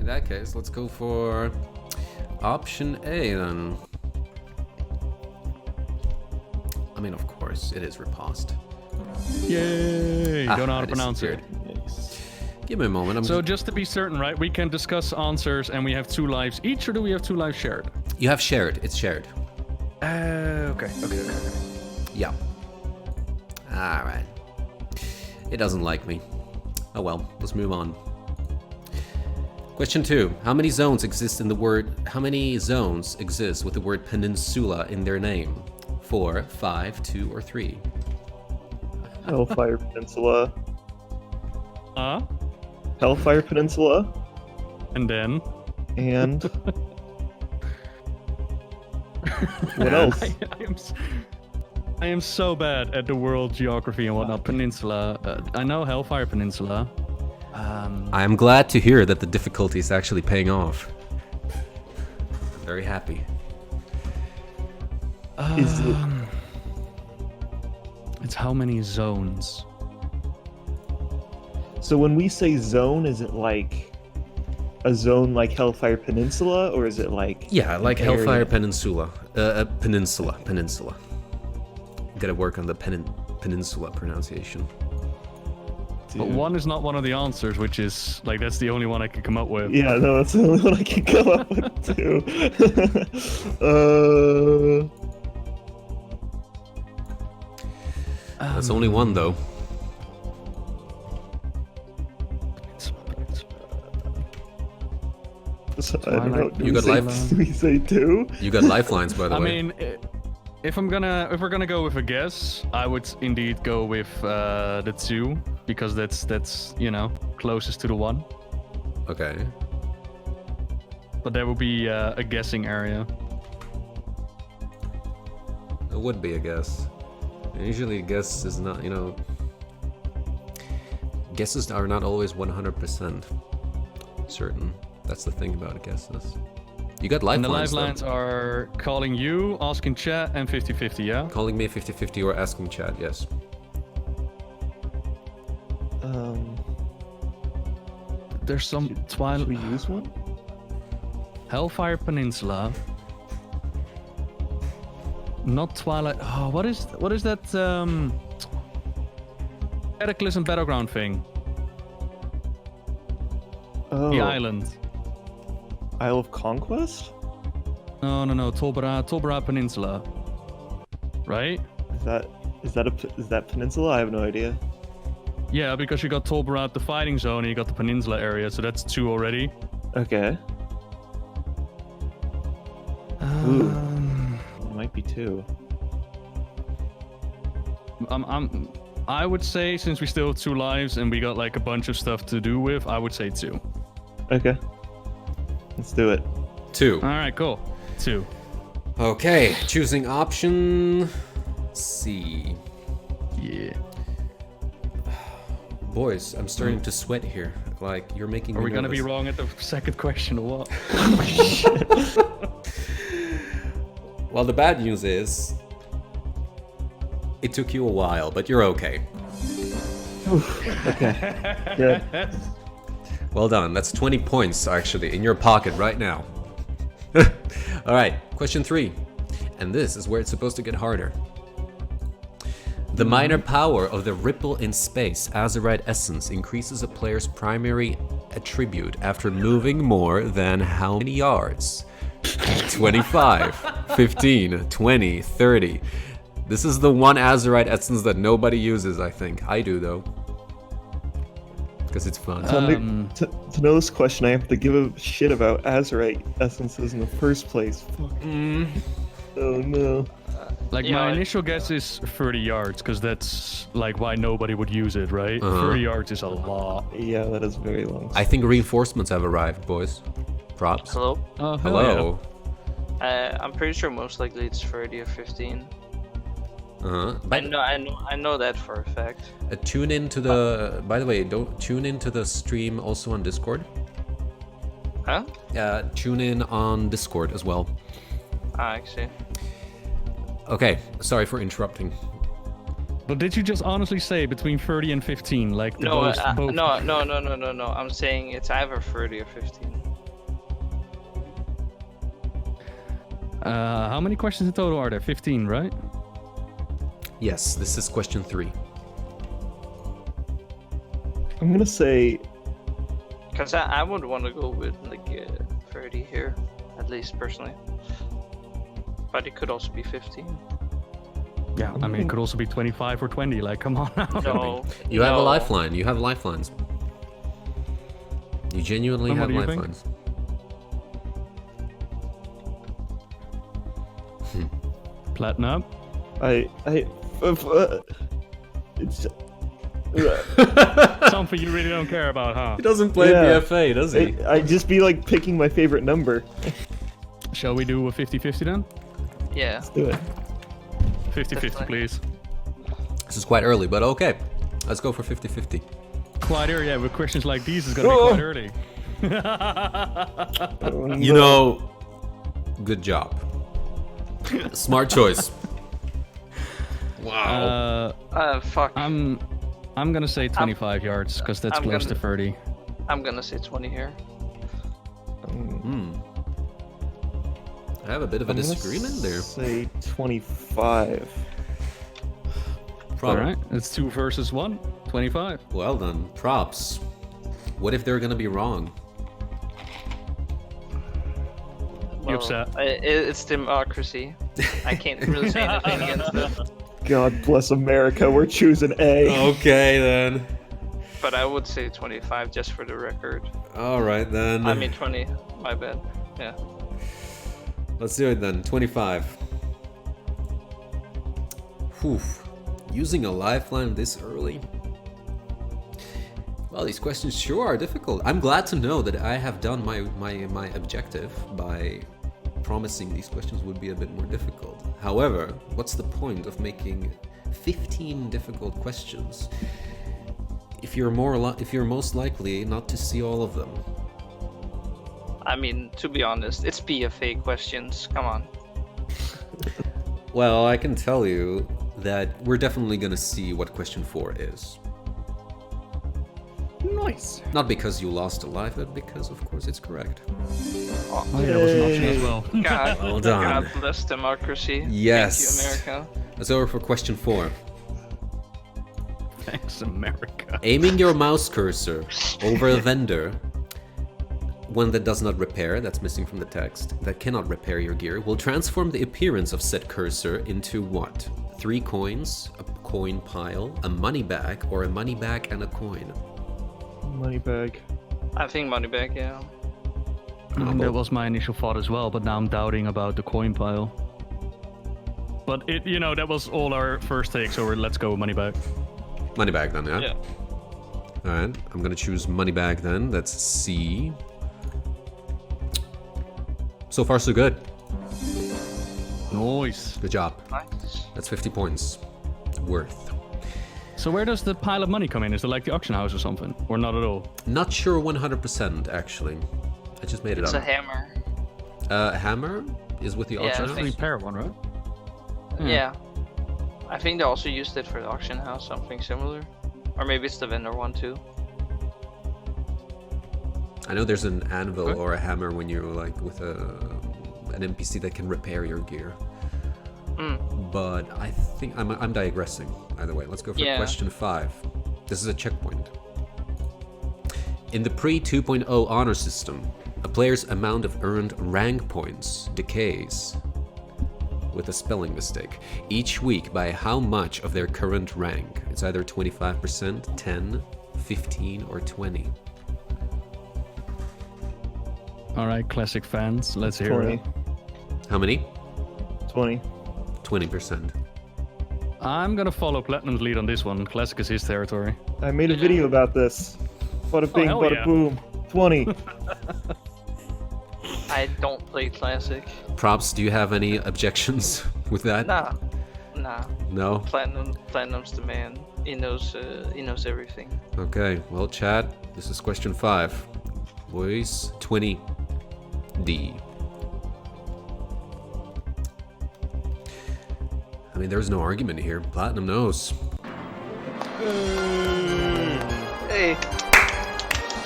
In that case, let's go for option A then. I mean, of course, it is riposte. Yay! Don't know how to pronounce it. Give me a moment. So just to be certain, right? We can discuss answers and we have 2 lives each, or do we have 2 lives shared? You have shared. It's shared. Okay. Yeah. Alright. It doesn't like me. Oh well, let's move on. Question 2. How many zones exist with the word peninsula in their name? 4, 5, 2, or 3? Hellfire Peninsula. Hellfire Peninsula. And then? And... what else? I am so bad at the world geography and whatnot. Peninsula. I know Hellfire Peninsula. I am glad to hear that the difficulty is actually paying off. Very happy. It's how many zones? So when we say zone, is it like a zone like Hellfire Peninsula, or is it like... Yeah, like Hellfire Peninsula. Peninsula. Gotta work on the peninsula pronunciation. Dude. But 1 is not one of the answers, which is, like, that's the only one I could come up with. Yeah, no, that's the only one I can come up with, too. That's only 1, though. So, I don't know. You got life. Do we say 2? You got lifelines, by the way. I mean, if we're gonna go with a guess, I would indeed go with the 2, because that's closest to the 1. Okay. But there will be a guessing area. It would be a guess. Usually a guess is not, guesses are not always 100% certain. That's the thing about guesses. You got lifelines. And the lifelines are calling you, asking chat, and 50-50, yeah? Calling me 50-50 or asking chat, yes. There's some Twilight. Should we use one? Hellfire Peninsula. Not Twilight. Oh, what is that? Cataclysm Battleground thing. Oh. The island. Isle of Conquest? No. Tolbara Peninsula. Right? Is that peninsula? I have no idea. Yeah, because you got Tolbara, the fighting zone, and you got the peninsula area, so that's 2 already. Okay. Ooh. It might be 2. I would say, since we still have 2 lives and we got like a bunch of stuff to do with, I would say 2. Okay. Let's do it. 2. All right, cool. 2. Okay, choosing option C. Yeah. Boys, I'm starting to sweat here. Like, you're making me Are we gonna be nervous. wrong at the second question or what? Well, the bad news is, it took you a while, but you're okay. Okay. Good. Well done. That's 20 points, actually, in your pocket right now. All right, question 3. And this is where it's supposed to get harder. The minor power of the Ripple in Space Azerite Essence increases a player's primary attribute after moving more than how many yards? 25, 15, 20, 30. This is the one Azerite Essence that nobody uses, I think. I do, though. Because it's fun. To know this question, I have to give a shit about Azerite Essences in the first place. Fuck. Oh no. Like, my initial guess is 30 yards, because that's like why nobody would use it, right? 30 yards is a lot. Yeah, that is very long. I think reinforcements have arrived, boys. Props. Hello? Hello. I'm pretty sure most likely it's 30 or 15. But I know that for a fact. Tune into the. By the way, don't tune into the stream also on Discord. Huh? Tune in on Discord as well. I see. Okay, sorry for interrupting. But did you just honestly say between 30 and 15? Like the No, both? no. I'm saying it's either 30 or 15. How many questions in total are there? 15, right? Yes, this is question 3. I'm gonna say Because I would want to go with like 30 here, at least personally. But it could also be 15. Yeah, I mean, it could also be 25 or 20. Like, come on now. No. You have a no. lifeline. You have lifelines. You genuinely And what have do you think? lifelines. Platinum. it's Something you really don't care about, huh? He doesn't play Yeah. BFA, does he? I'd just be like picking my favorite number. Shall we do a 50-50 then? Yeah. Let's do it. 50-50, Definitely. please. This is quite early, but okay. Let's go for 50-50. Quite early, yeah. With questions like these, it's gonna be Oh! quite early. You know, good job. Smart choice. Wow. Fuck. I'm gonna say 25 yards because that's I'm close to gonna- 30. I'm gonna say 20 here. I have a bit of a I'm gonna disagreement there. Say 25. All right, it's 2 versus 1. 25. Well done. Props. What if they're gonna be wrong? You upset? It's democracy. I can't really say anything against it. God bless America. We're choosing A. Okay then. But I would say 25 just for the record. All right then. I mean 20. My bad. Yeah. Let's do it then. 25. Whew. Using a lifeline this early? Well, these questions sure are difficult. I'm glad to know that I have done my objective by promising these questions would be a bit more difficult. However, what's the point of making 15 difficult questions if you're most likely not to see all of them? I mean, to be honest, it's BFA questions. Come on. Well, I can tell you that we're definitely gonna see what question 4 is. Nice. Not because you lost a life, but because, of course, it's correct. Oh yeah, that was an option as well. God, Well done. God bless democracy. Yes. Thank you, America. Let's over for question 4. Thanks, America. Aiming your mouse cursor over a vendor, one that does not repair, that's missing from the text, that cannot repair your gear, will transform the appearance of said cursor into what? 3 coins, a coin pile, a money bag, or a money bag and a coin? Money bag. I think money back, yeah. That was my initial thought as well, but now I'm doubting about the coin pile. But it, you know, that was all our first take, so let's go money back. Money bag then, yeah? Yeah. Alright, I'm gonna choose money bag then. That's C. So far, so good. Nice. Good job. Nice. That's 50 points worth. So where does the pile of money come in? Is it like the auction house or something? Or not at all? Not sure 100% actually. I just made it It's up. a hammer. Hammer is with the Yeah, auction I house? think- Repair one, right? Yeah. I think they also used it for the auction house, something similar. Or maybe it's the vendor one too. I know there's an anvil Okay. or a hammer when you're like with an NPC that can repair your gear. But I think I'm digressing. Either way, let's go for Yeah. question 5. This is a checkpoint. In the pre-2.0 honor system, a player's amount of earned rank points decays with a spelling mistake each week by how much of their current rank? It's either 25%, 10, 15, or 20. All right, classic fans. Let's hear 20. it. How many? 20. 20%. I'm gonna follow Platinum's lead on this one. Classic is his territory. I made a video about this. Bada bing, hell bada yeah. boom. 20. I don't play classic. Props, do you have any objections with that? Nah. No? Platinum's the man. He knows everything. Okay, well, chat, this is question 5. Boys, 20. D. I mean, there's no argument here. Platinum knows. Hey.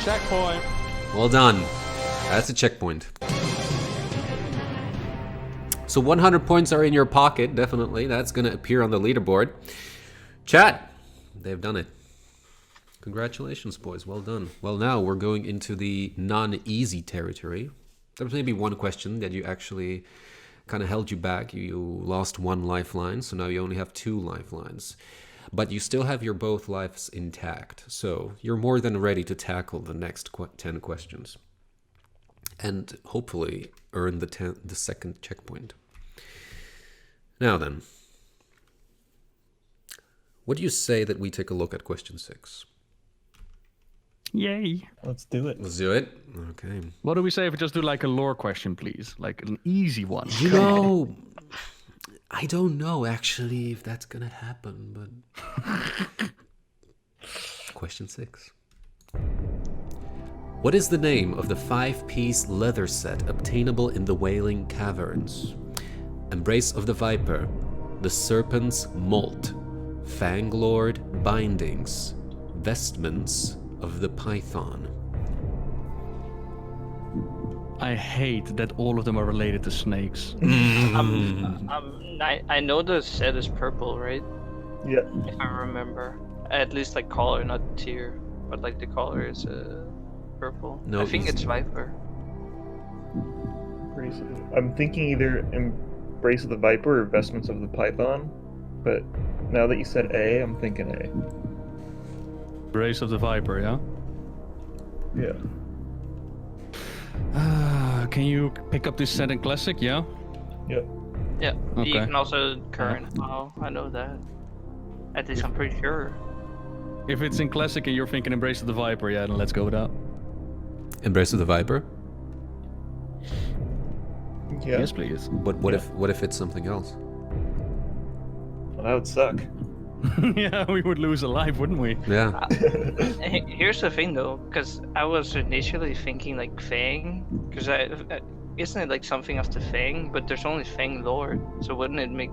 Checkpoint. Well done. That's a checkpoint. So 100 points are in your pocket, definitely. That's going to appear on the leaderboard. Chat, they've done it. Congratulations, boys. Well done. Well, now we're going into the non-easy territory. There was maybe one question that you actually kind of held you back. You lost one lifeline, so now you only have 2 lifelines. But you still have your both lives intact, so you're more than ready to tackle the next 10 questions. And hopefully earn the second checkpoint. Now then, what do you say that we take a look at question 6? Yay. Let's do it. Let's do it. Okay. What do we say if we just do like a lore question, please? Like an easy one. You know, I don't know actually if that's gonna happen, but... Question 6. What is the name of the 5-piece leather set obtainable in the Wailing Caverns? Embrace of the Viper, the Serpent's Molt, Fanglord Bindings, Vestments of the Python. I hate that all of them are related to snakes. I know the set is purple, right? Yeah. If I remember. At least like color, not tier. But like the color is purple. No, I think it's Viper. I'm thinking either Embrace of the Viper or Vestments of the Python. But now that you said A, I'm thinking A. Embrace of the Viper, yeah? Yeah. Can you pick up this set in Classic, yeah? Yep. Yeah. Okay. You can also current. Oh, I know that. At least I'm pretty sure. If it's in Classic and you're thinking Embrace of the Viper, yeah, then let's go with that. Embrace of the Viper? Yeah. Yes, please. But what if it's something else? Well, that would suck. Yeah, we would lose a life, wouldn't we? Yeah. Here's the thing though, because I was initially thinking like Fang, because isn't it like something after Fang? But there's only Fang Lord, so wouldn't it make?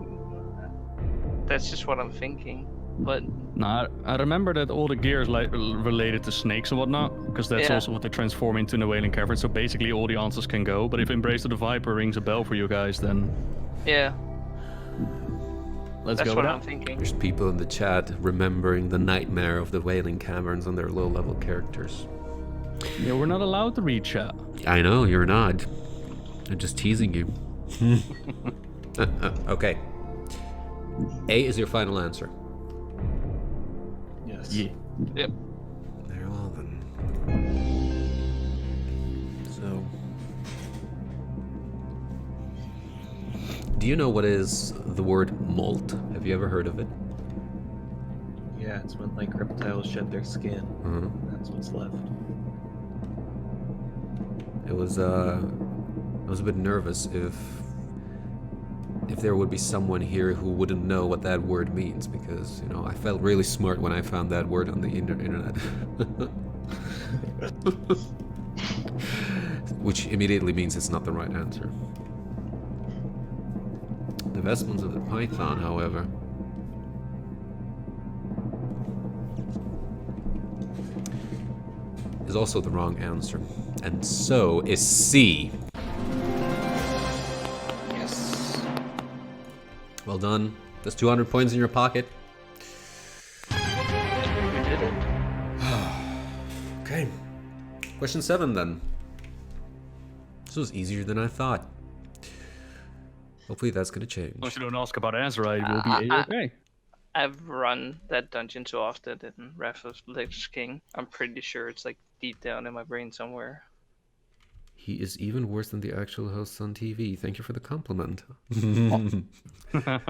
That's just what I'm thinking. But Nah, I remember that all the gear is like related to snakes and whatnot, because that's Yeah. also what they transform into in the Wailing Cavern. So basically, all the answers can go. But if Embrace of the Viper rings a bell for you guys, then yeah, let's that's go what with I'm that. thinking. There's people in the chat remembering the nightmare of the Wailing Caverns and their low-level characters. Yeah, we're not allowed to read chat. I know, you're not. I'm just teasing you. Okay. A is your final answer. Yes. Yeah. Yep. Very well then. So... Do you know what is the word molt? Have you ever heard of it? Yeah, it's when like reptiles shed their skin. Uh-huh. That's what's left. I was a bit nervous if there would be someone here who wouldn't know what that word means, because, you know, I felt really smart when I found that word on the internet. Which immediately means it's not the right answer. The Vestments of the Python, however. Is also the wrong answer. And so is C. Yes. Well done. That's 200 points in your pocket. We did it. Okay. Question 7 then. This was easier than I thought. Hopefully that's gonna change. Once you don't ask about Azerite, we'll be okay. I've run that dungeon so often in Wrath of Lich King. I'm pretty sure it's like deep down in my brain somewhere. He is even worse than the actual hosts on TV. Thank you for the compliment.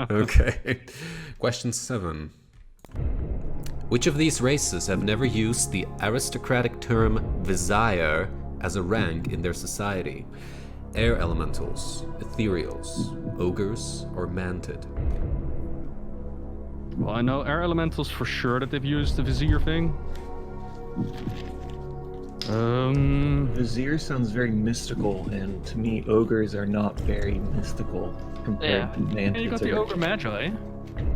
Okay. Question 7. Which of these races have never used the aristocratic term Vizier as a rank in their society? Air elementals, ethereals, ogres, or mantid? Well, I know air elementals for sure that they've used the Vizier thing. Vizier sounds very mystical, and to me, ogres are not very mystical compared to mantids. And you got the or- Ogre Magi.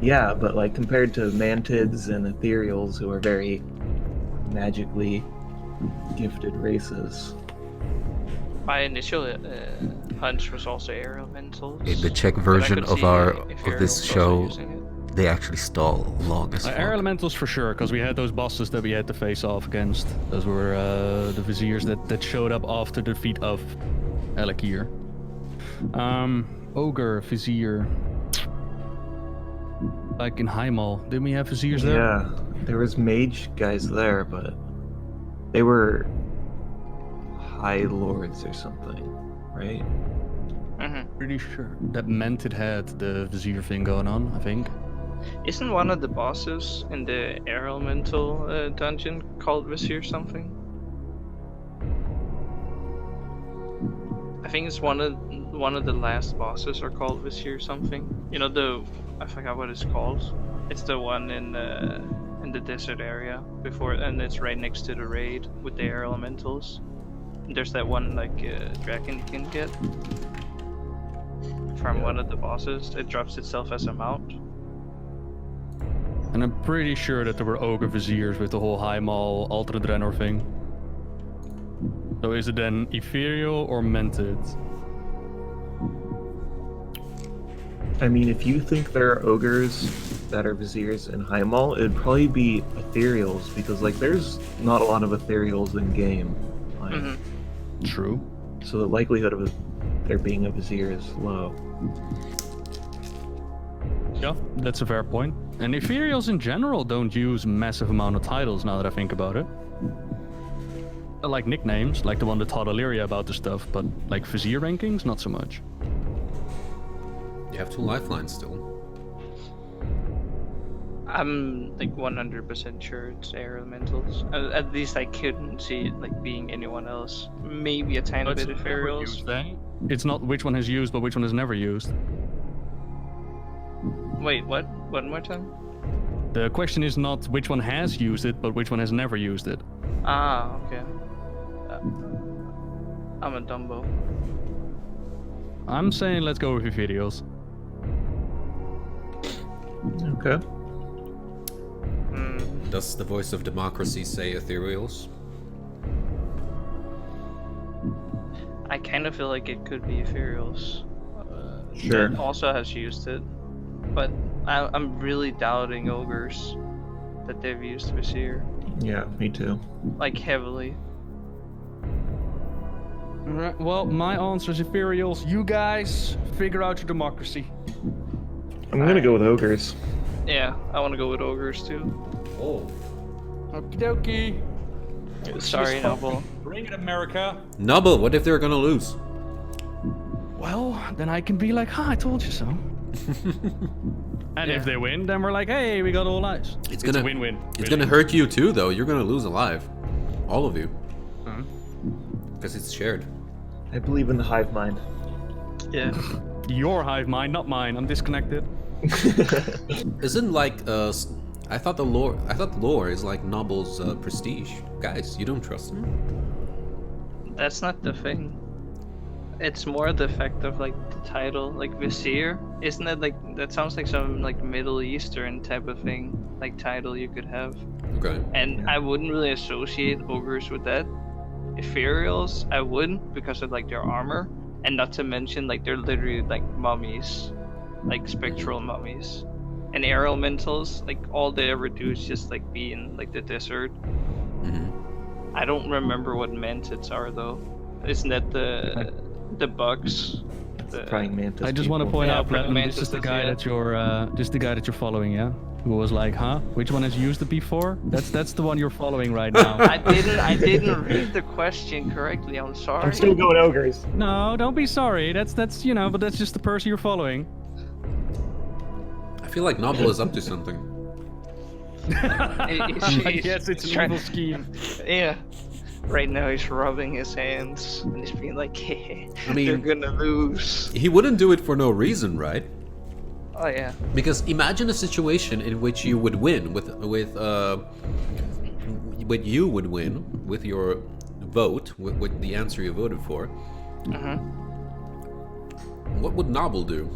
Yeah, but like compared to mantids and ethereals, who are very magically gifted races. My initial Punch was also air elementals. In the Czech but I version could of see our if of this Ariel's also show, using it. they actually stall long as Air fuck. elementals for sure, because we had those bosses that we had to face off against. Those were the viziers that showed up after the defeat of Elekir. Ogre, vizier. Like in Heimal, didn't we have viziers there? Yeah, there was mage guys there, but they were high lords or something, right? Pretty sure. That meant it had the vizier thing going on, I think. Isn't one of the bosses in the air elemental dungeon called Vizier something? I think it's one of the last bosses are called Vizier something. You know, I forgot what it's called. It's the one in the desert area before, and it's right next to the raid with the air elementals. And there's that one like dragon you can get from one of the bosses. It drops itself as a mount. And I'm pretty sure that there were ogre viziers with the whole Heimal Ultra Drenor thing. So is it then ethereal or mented? I mean, if you think there are ogres that are viziers in Heimal, it'd probably be ethereals, because like there's not a lot of ethereals in game. Like, True. So the likelihood of there being a vizier is low. Yeah, that's a fair point. And ethereals in general don't use massive amount of titles now that I think about it. Like nicknames, like the one that taught Illyria about the stuff, but like vizier rankings, not so much. You have 2 lifelines still. I'm like 100% sure it's air elementals. At least I couldn't see it like being anyone else. Maybe a tiny bit of ethereals. It's not which one has used, but which one has never used. Wait, what? One more time? The question is not which one has used it, but which one has never used it. Ah, okay. I'm a Dumbo. I'm saying let's go with ethereals. Okay. Does the voice of democracy say ethereals? I kind of feel like it could be ethereals. Sure. That also has used it, but I'm really doubting ogres that they've used Vizier, Yeah, me too. like heavily. Alright, well, my answer is ethereals. You guys figure out your democracy. I'm gonna go with ogres. Yeah, I want to go with ogres too. Oh. Okie dokie. Sorry, Nobbel. Bring it, America. Nobbel, what if they're gonna lose? Well, then I can be like, I told you so. And if they win, then we're like, hey, we got all eyes. It's a gonna win-win. It's gonna hurt you too, though. You're gonna lose alive, all of you, because it's shared. I believe in the hive mind. Yeah. Your hive mind, not mine. I'm disconnected. Isn't like I thought the lore is like Nobbel's prestige. Guys, you don't trust him? That's not the thing. It's more the fact of like the title, like Vizier. Isn't it like that sounds like some like Middle Eastern type of thing, like title you could have. Okay. And I wouldn't really associate ogres with that. Ethereals, I wouldn't because of like their armor, and not to mention like they're literally like mummies, like spectral mummies. And air elementals, like all they ever do is just like be in like the desert. I don't remember what mantids are though. Isn't that the bugs? The Praying mantis. I just want to people. point Yeah, out, Platinum, this is Mantis the is, guy yeah. that you're, this is the guy that you're following, yeah? Who was like, huh? Which one has used it before? That's the one you're following right now. I didn't read the question correctly. I'm sorry. I'm still going ogres. No, don't be sorry. That's but that's just the person you're following. I feel like Nobbel is up to something. Yes, it's an evil scheme. Yeah. Right now he's rubbing his hands and he's being like, hey, I mean- they're gonna lose. He wouldn't do it for no reason, right? Oh yeah. Because imagine a situation in which you would win with you would win with your vote, with the answer you voted for. What would Nobbel do?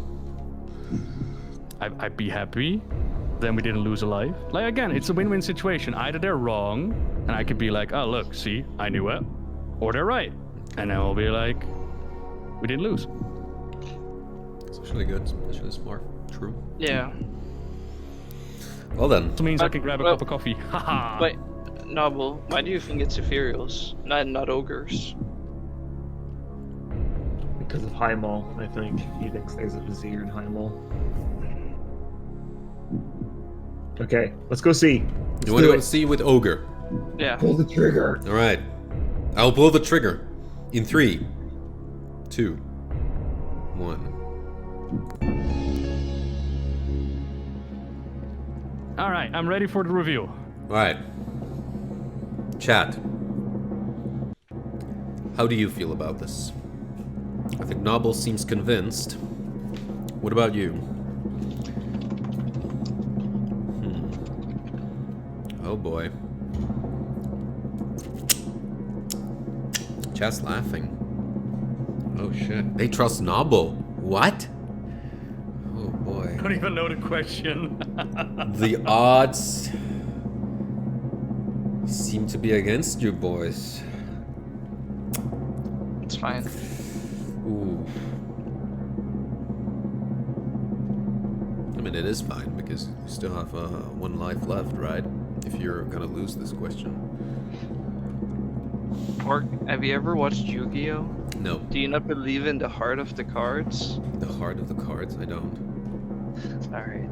I'd be happy. Then we didn't lose a life. Like, again, it's a win-win situation. Either they're wrong, and I could be like, oh, look, see, I knew it. Or they're right. And then I'll be like, we didn't lose. It's actually good. It's actually smart. True. Yeah. Well then. This means I can grab a cup of coffee. Haha. But Nobbel, why do you think it's ethereals, not ogres? Because of Highmaul, I think. He thinks there's a Vizier in Highmaul. Okay, let's go see. You want to go see with Ogre? Yeah. Pull the trigger. All right. I'll pull the trigger in 3, 2, 1. All right, I'm ready for the review. All right. Chat. How do you feel about this? I think Nobbel seems convinced. What about you? Oh boy. Chat's laughing. Oh shit. They trust Nobbel. What? Oh boy. I don't even know the question. The odds seem to be against you boys. It's fine. Ooh. I mean, it is fine because you still have 1 life left, right? If you're gonna lose this question. Pork, have you ever watched Yu-Gi-Oh? No. Do you not believe in the heart of the cards? The heart of the cards? I don't. Alright.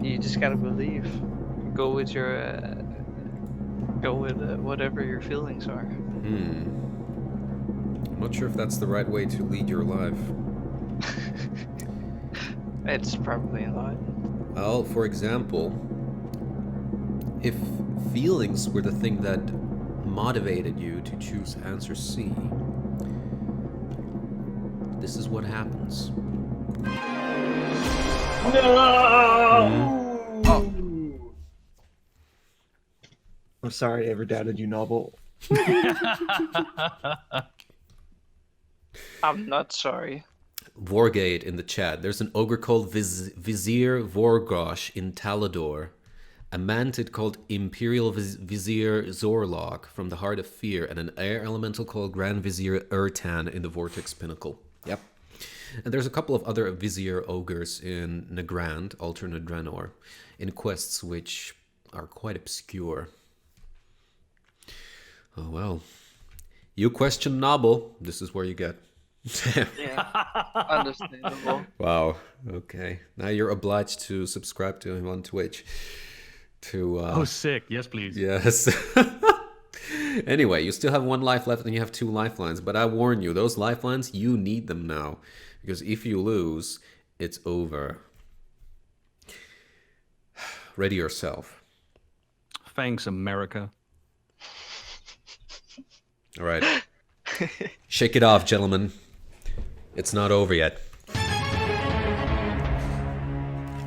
You just gotta believe. Go with your, whatever your feelings are. I'm not sure if that's the right way to lead your life. It's probably not. Well, for example, if feelings were the thing that motivated you to choose answer C, this is what happens. No! Oh. I'm sorry I ever doubted you, Nobbel. I'm not sorry. Vorgate in the chat. There's an ogre called Vizier Vorgosh in Talador. A mantid called Imperial Vizier Zorlok from the Heart of Fear, and an air elemental called Grand Vizier Urtan in the Vortex Pinnacle. Yep. And there's a couple of other Vizier ogres in Nagrand, alternate Draenor, in quests which are quite obscure. Oh well. You question Nobbel, this is where you get. Yeah. Understandable. Wow. Okay. Now you're obliged to subscribe to him on Twitch. To Oh, sick. Yes, please. yes. Anyway, you still have 1 life left and you have 2 lifelines, but I warn you, those lifelines, you need them now, because if you lose, it's over. Ready yourself. Thanks, America. All right. Shake it off, gentlemen. It's not over yet.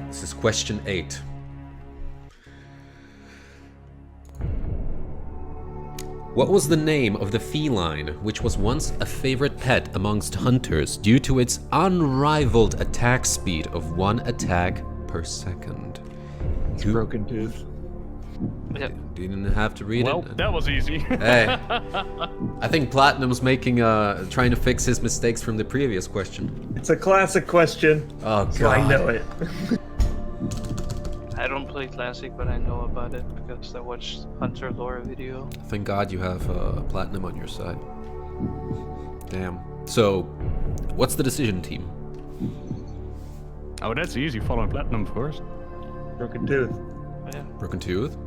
This is question 8. What was the name of the feline which was once a favorite pet amongst hunters due to its unrivaled attack speed of 1 attack per second? It's Broken Tooth. Yep. Didn't have to read Well, it. that was easy. Hey, I think Platinum's making trying to fix his mistakes from the previous question. It's a classic question. Oh god, So I know it. I don't play Classic, but I know about it because I watched Hunter Lore video. Thank God you have Platinum on your side. Damn. So, what's the decision, team? Oh, that's easy. Following Platinum, of course. Broken Tooth. Yeah. Broken Tooth?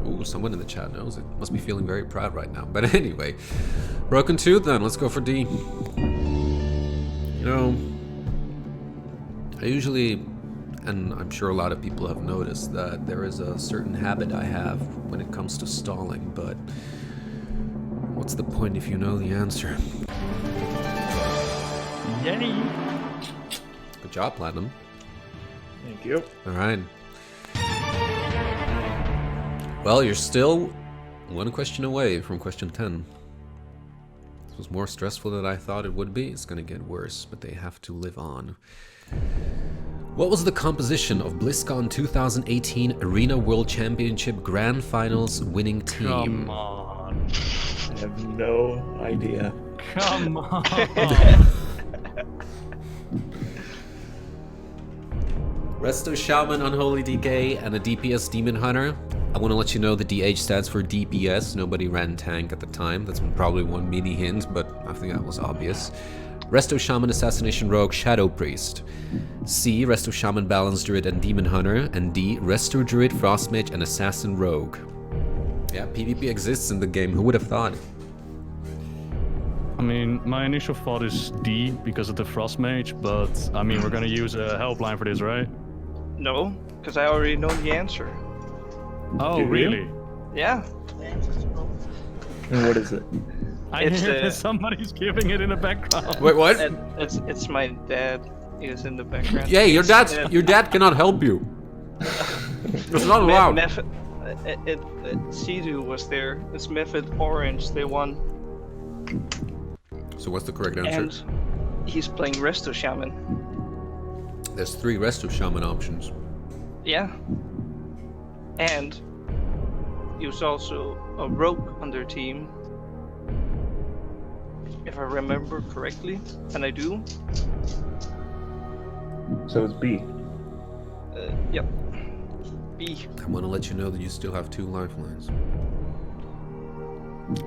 Ooh, someone in the chat knows it. Must be feeling very proud right now. But anyway, Broken Tooth then. Let's go for D. You know, I usually, and I'm sure a lot of people have noticed, that there is a certain habit I have when it comes to stalling, but what's the point if you know the answer? Yay! Good job, Platinum. Thank you. All right. Well, you're still 1 question away from question 10. This was more stressful than I thought it would be. It's gonna get worse, but they have to live on. What was the composition of BlizzCon 2018 Arena World Championship Grand Finals winning team? Come on. I have no idea. Come on. Resto Shaman, Unholy DK, and a DPS Demon Hunter. I want to let you know the DH stands for DPS. Nobody ran tank at the time. That's probably one mini hint, but I think that was obvious. Resto Shaman, Assassination Rogue, Shadow Priest. C. Resto Shaman, Balance Druid, and Demon Hunter. And D. Resto Druid, Frost Mage, and Assassin Rogue. Yeah, PvP exists in the game. Who would have thought? I mean, my initial thought is D because of the Frost Mage, but I mean, we're gonna use a helpline for this, right? No, because I already know the answer. Oh, Do you? really? Yeah. And what is it? I It's, hear that somebody's giving it in the background. Wait, what? And it's my dad. He is in the background. Yeah, your It's, your dad cannot help you. It's not allowed. Sea-Doo was there. It's Method Orange. They won. So what's the correct answer? And he's playing Resto Shaman. There's 3 Resto Shaman options. Yeah. And he was also a rogue on their team. If I remember correctly, and I do. So it's B. Yep. B. I want to let you know that you still have 2 lifelines.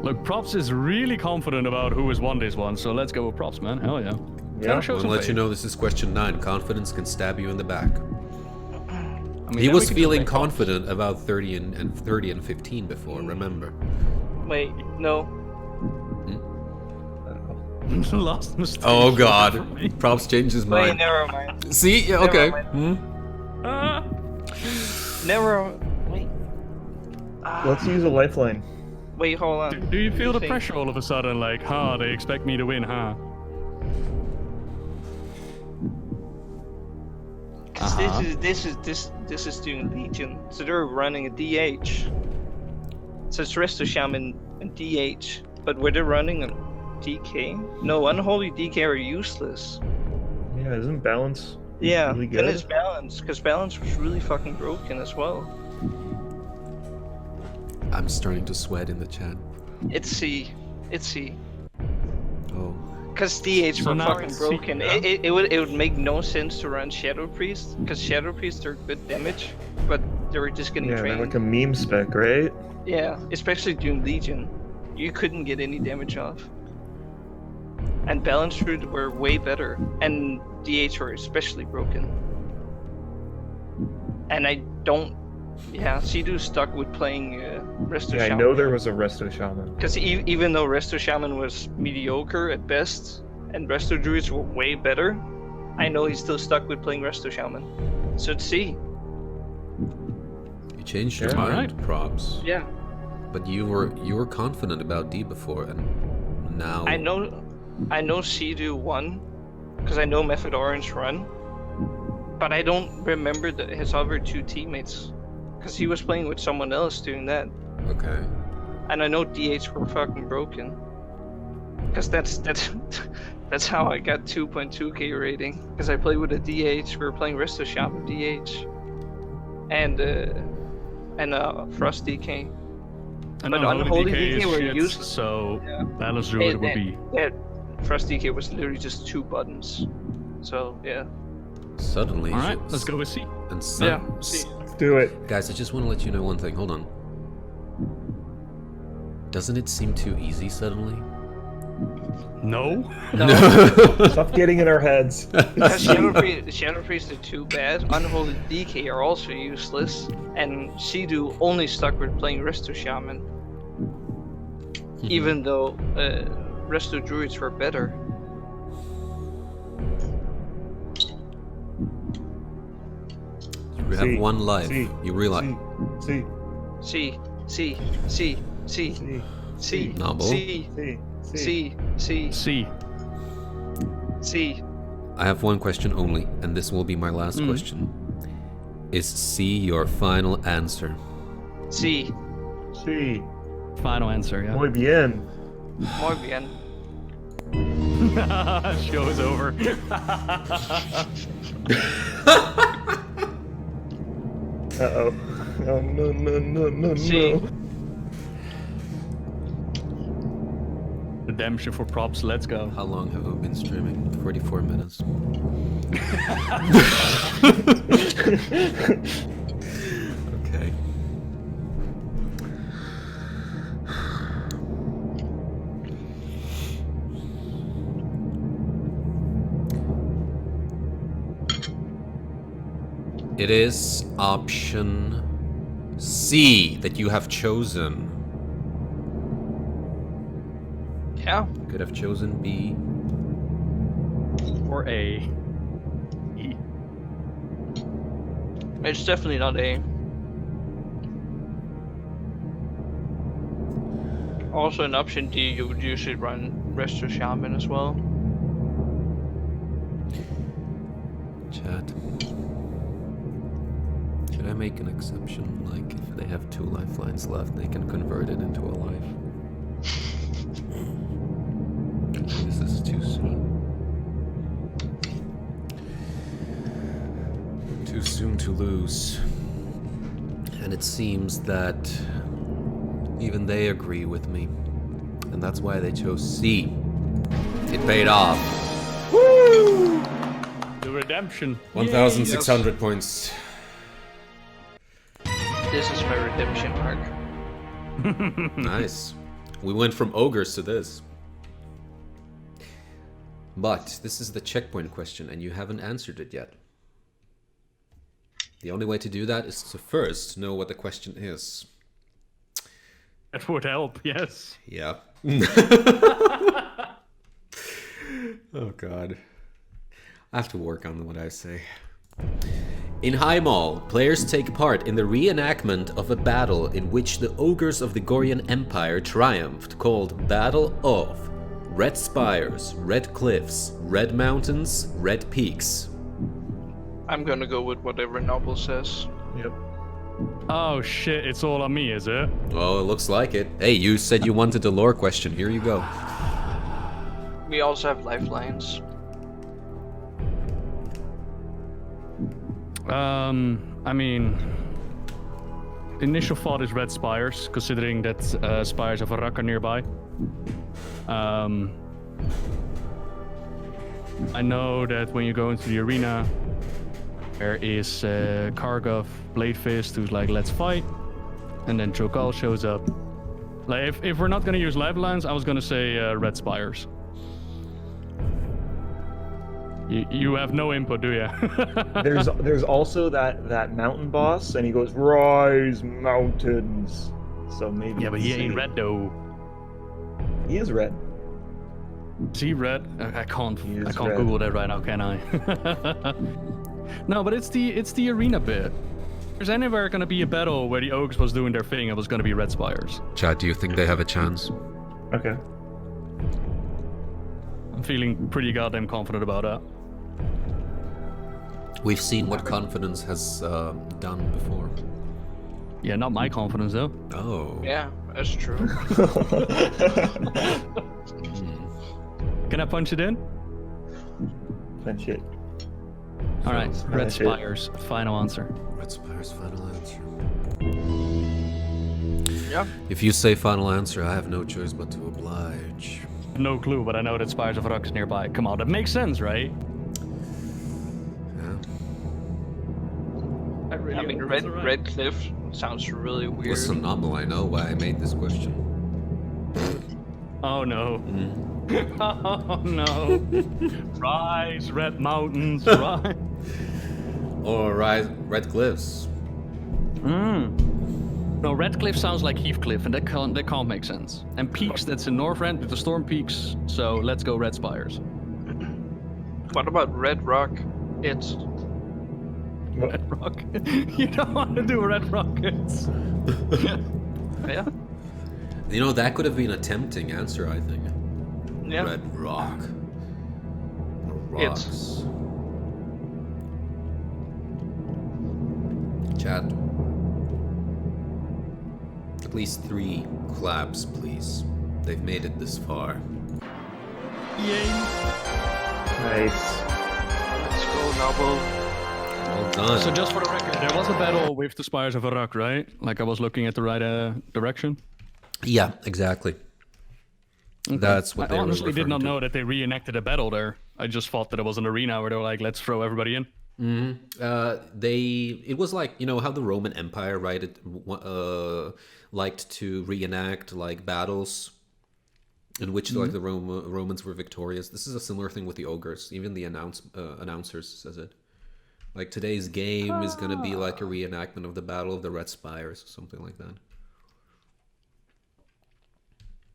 Look, Props is really confident about who has won this one, so let's go with Props, man. Hell yeah. Yeah. I want to let you know this is question 9. Confidence can stab you in the back. I mean, He then was we can feeling just make confident about 30 and 15 before, remember? Wait, no. Props. Last mistake. Oh for god. me. Props changed his Wait, mind. never mind. See? Yeah, okay. Never Ah. Never. Wait. Let's use a lifeline. Wait, hold on. Do you feel the Think. pressure all of a sudden? Like, they expect me to win, huh? 'Cause this is doing Legion, so they're running a DH. So it's Resto Shaman and DH, but were they running a DK? No, Unholy DK are useless. Yeah, isn't balance Yeah, really and good? it's Balance, because Balance was really fucking broken as well. I'm starting to sweat in the chat. It's C. It's C. Oh. Because DH So were now fucking it's C, broken. yeah? It would make no sense to run Shadow Priest, because Shadow Priest are good damage, but they were just getting Yeah, they're drained. like a meme spec, right? Yeah, especially during Legion. You couldn't get any damage off. And Balance Druid were way better, and DH were especially broken. And I don't... Yeah, Sea-Doo's stuck with playing Resto Yeah, I Shaman. know there was a Resto Shaman. Because even though Resto Shaman was mediocre at best, and Resto Druids were way better, I know he's still stuck with playing Resto Shaman. So it's C. You changed your Yeah. mind, Alright. Props. Yeah. But you were confident about D before, and now... I know Sea-Doo won, because I know Method Orange run, but I don't remember his other 2 teammates, because he was playing with someone else doing that, Okay. and I know DH were fucking broken, because that's how I got 2.2k rating, because I played with a DH. We were playing Resto Shaman DH, and Frost DK. And But Unholy Unholy DK is DK were shit, useless. so Yeah. Balance Druid would be. Yeah, Frost DK was literally just 2 buttons, so yeah. Suddenly... Alright, she- let's go with C. And Yeah, C. Let's do it. Guys, I just want to let you know one thing. Hold on. Doesn't it seem too easy suddenly? No? Stop getting in our heads. Because Shadow Priest are too bad, Unholy DK are also useless, and Sea-Doo only stuck with playing Resto Shaman. Even though Resto Druids were better. You have C, 1 life. C, You realize... C, C, C, C, C, C, C, Nobbel? C, C, C, C, C. C. I have 1 question only, and this will be my last question. Is C your final answer? C. C. Final answer, yeah. Muy bien. Muy bien. Show is over. Uh-oh. Oh, no, no, no, no, C. no. Redemption for props, let's go. How long have we been streaming? 44 minutes. Okay. It is option C that you have chosen. Yeah. You could have chosen B. Or A. E. It's definitely not A. Also, in option D, you would usually run Resto Shaman as well. Chat. Should I make an exception? Like, if they have 2 lifelines left, they can convert it into a life. This is too soon. Too soon to lose. And it seems that even they agree with me. And that's why they chose C. It paid off. The redemption. 1,600 points. This is my redemption arc. Nice. We went from ogres to this. But this is the checkpoint question, and you haven't answered it yet. The only way to do that is to first know what the question is. That would help, yes. Yeah. Oh god. I have to work on what I say. In Highmaul, players take part in the reenactment of a battle in which the ogres of the Gorian Empire triumphed, called Battle of Red Spires, Red Cliffs, Red Mountains, Red Peaks. I'm gonna go with whatever Nobbel says. Yep. Oh shit, it's all on me, is it? Oh, it looks like it. Hey, you said you wanted the lore question. Here you go. We also have lifelines. I mean, initial thought is Red Spires, considering that Spires of Arak are nearby. I know that when you go into the arena, there is Kargov, Bladefist, who's like, let's fight, and then Chokal shows up. Like, if we're not gonna use lifelines, I was gonna say Red Spires. You have no input, do ya? There's also that mountain boss, and he goes, "Rise, mountains." So maybe. Yeah, but he ain't red though. He is red. Is he red? I can't red. Google that right now, can I? No, but it's the arena bit. If there's anywhere gonna be a battle where the Ogres was doing their thing, it was gonna be Red Spires. Chad, do you think they have a chance? Okay. I'm feeling pretty goddamn confident about that. We've seen what confidence has done before. Yeah, not my confidence though. Oh. Yeah, that's true. Can I punch it in? Punch it. All right, Red Punch it. Spires. Final answer. Red Spire's final answer. Yeah. If you say final answer, I have no choice but to oblige. No clue, but I know that Spires of Arak is nearby. Come on, that makes sense, right? Yeah. I mean, Red Cliff sounds really weird. Listen, Nobbel, I know why I made this question. Oh no. Oh no. Rise, Red Mountains, rise. Or Red Cliffs. No, Redcliffe sounds like Heathcliff, and that can't make sense. And Peaks, that's in Northrend with the Storm Peaks, so let's go Red Spires. What about Red Rock? It's Red Rock? You don't want to do Red Rockets. yeah. You know, that could have been a tempting answer, I think. Yeah. Red Rock. Or It's- rocks. Chat. At least 3 claps, please. They've made it this far. Yay. Nice. Let's go, Nobbel. Well done. So just for the record, there was a battle with the Spires of Arak, right? Like I was looking at the right direction? Yeah, exactly. That's what I they were honestly did referring not to. know that they reenacted a battle there. I just thought that it was an arena where they were like, let's throw everybody in. It was like, you know how the Roman Empire, right? Liked to reenact like battles in which like the Romans were victorious. This is a similar thing with the ogres. Even the announcers says it. Like today's game is gonna be like a reenactment of the Battle of the Red Spires, something like that.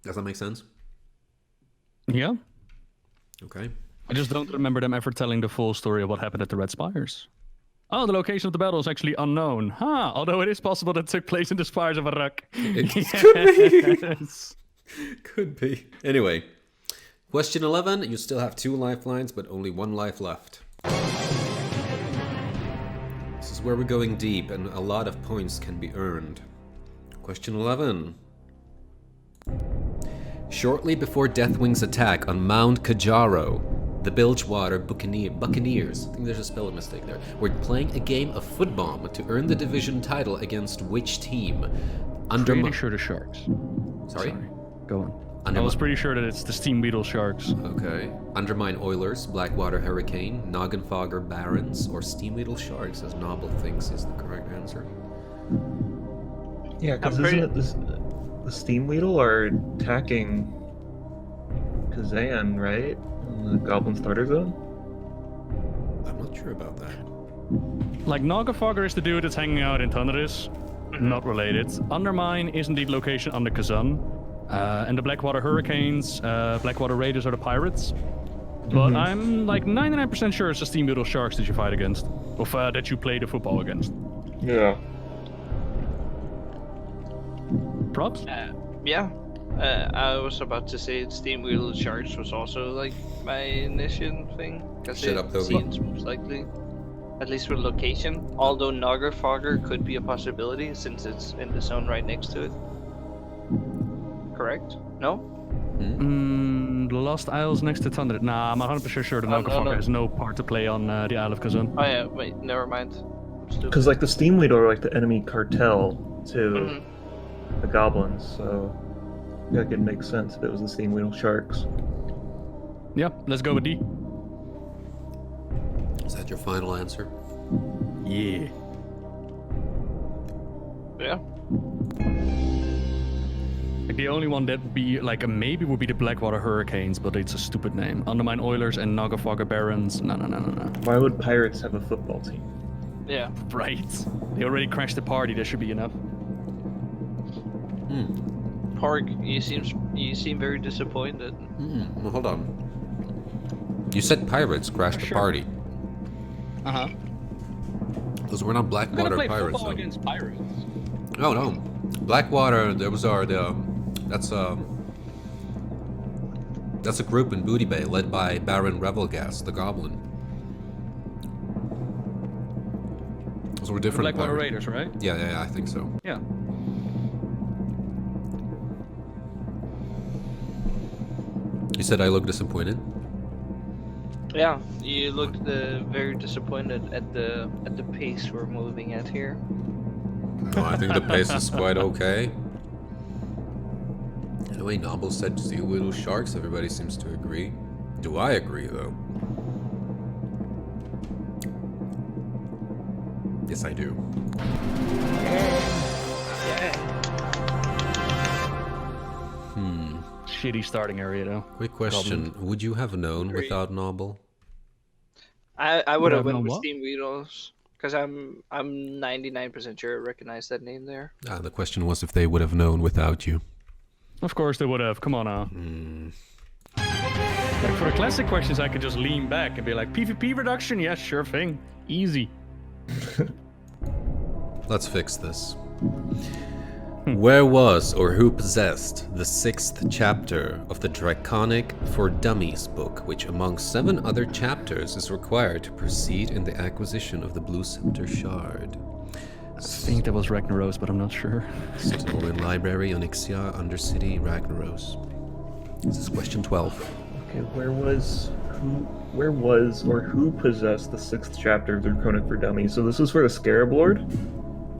Does that make sense? Yeah. Okay. I just don't remember them ever telling the full story of what happened at the Red Spires. Oh, the location of the battle is actually unknown. Huh, although it is possible that it took place in the Spires of Arak. It could be. Could be. Anyway, question 11. You still have 2 lifelines, but only 1 life left. This is where we're going deep, and a lot of points can be earned. Question 11. Shortly before Deathwing's attack on Mount Kajaro, the Bilgewater Buccaneers, I think there's a spelling mistake there, were playing a game of football to earn the division title against which team? Pretty sure the Sharks. Sorry? Go on. I was pretty sure that it's the Steam Beetle Sharks. Okay. Undermine Oilers, Blackwater Hurricane, Noggenfogger Barons, or Steam Beetle Sharks, as Nobbel thinks is the correct answer. Yeah, because isn't it the Steam Weedle are attacking Kazan, right? In the Goblin Starter Zone? I'm not sure about that. Like, Noggenfogger is the dude that's hanging out in Thunderis. Not related. Undermine is indeed location under Kazan. And the Blackwater Hurricanes, Blackwater Raiders are the pirates. But I'm like 99% sure it's the Steam Beetle Sharks that you fight against. Or that you play the football against. Yeah. Props? Yeah. I was about to say Steam Wheel Sharks was also like my initial thing. Because Shut up, it Toby. seems most likely. At least with location. Although Noggerfogger could be a possibility since it's in the zone right next to it. Correct? No? The Lost Isles next to Thunder. Nah, I'm 100% sure the Noggerfogger has no part to play on the Isle of Kazan. Oh yeah, wait, never mind. Because like the Steam Weedle are like the enemy cartel to the Goblins, so yeah, it could make sense if it was the Steam Weedle Sharks. Yeah, let's go with D. Is that your final answer? Yeah. Yeah. Like the only one that would be like a maybe would be the Blackwater Hurricanes, but it's a stupid name. Undermine Oilers and Noggerfogger Barons. No. Why would pirates have a football team? Yeah. Right. They already crashed the party. That should be enough. Park, you seem very disappointed. Well, hold on. You said pirates crashed the party. Uh-huh. Those were not Blackwater play pirates. football Though. against pirates. No. Blackwater. That's a group in Booty Bay led by Baron Revelgast, the Goblin. Those were different. Blackwater pirates. Raiders, right? Yeah, I think so. Yeah. You said I look disappointed. Yeah, you looked very disappointed at the pace we're moving at here. No, I think the pace is quite okay. Anyway, Nobbel said Steel Little Sharks. Everybody seems to agree. Do I agree, though? Yes, I do. Shitty starting area, though. Quick question. Would you have known without Nobbel? I would have have went known with what? Steam Weedles. Because I'm 99% sure I recognize that name there. The question was if they would have known without you. Of course they would have. Come on now. Like for the classic questions, I could just lean back and be like, PvP reduction? Yes, sure thing. Easy. Let's fix this. Where was or who possessed the 6th chapter of the Draconic for Dummies book, which among 7 other chapters is required to proceed in the acquisition of the Blue Scepter Shard? I think that was Ragnaros, but I'm not sure. Stolen Library, Onyxia, Undercity, Ragnaros. This is question 12. Okay, where was or who possessed the 6th chapter of the Draconic for Dummies? So this is for the Scarab Lord?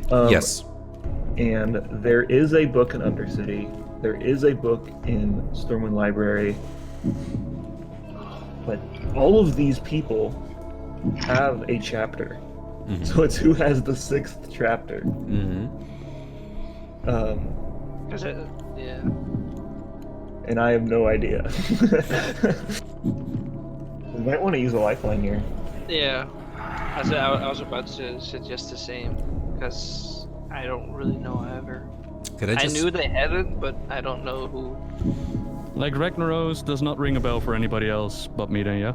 Yes. And there is a book in Undercity There is a book in Stormwind Library, but all of these people have a chapter. So it's who has the 6th chapter. Yeah. And I have no idea. We might want to use a lifeline here. Yeah. I was about to suggest the same, because I don't really know ever. I knew they had it, but I don't know who. Like Ragnaros does not ring a bell for anybody else but me then, yeah?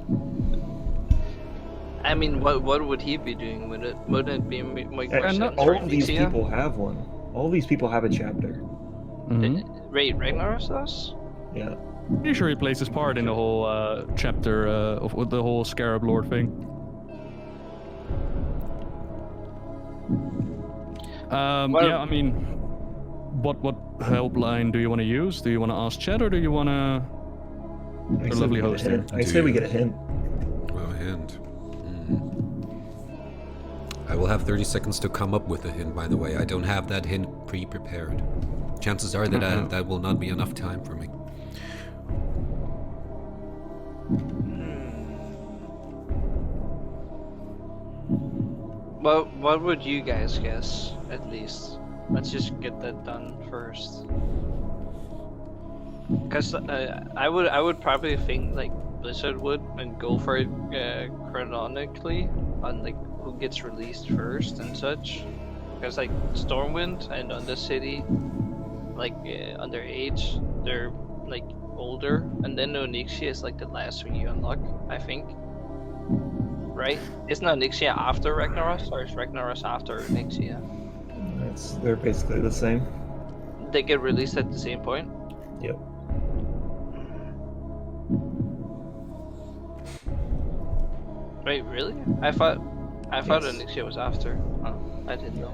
I mean, what would he be doing with it? Wouldn't it be my question? All of these people have one. All these people have a chapter. Wait, Ragnaros does? Yeah. Pretty sure he plays his part in the whole chapter of the whole Scarab Lord thing. Yeah, I mean, what helpline do you want to use? Do you want to ask chat, or do you want to? The lovely host here. I say we get a hint. Oh, a hint. I will have 30 seconds to come up with a hint, by the way. I don't have that hint pre-prepared. Chances are that that will not be enough time for me. What would you guys guess, at least? Let's just get that done first. Because I would probably think like Blizzard would and go for it chronologically on like who gets released first and such. Because like Stormwind and Undercity, like Underage, they're like older, and then Onyxia is like the last one you unlock, I think. Right? Isn't Onyxia after Ragnaros, or is Ragnaros after Onyxia? They're basically the same. They get released at the same point? Yep. Wait, really? I thought Yes. Onyxia was after. Oh, I didn't know.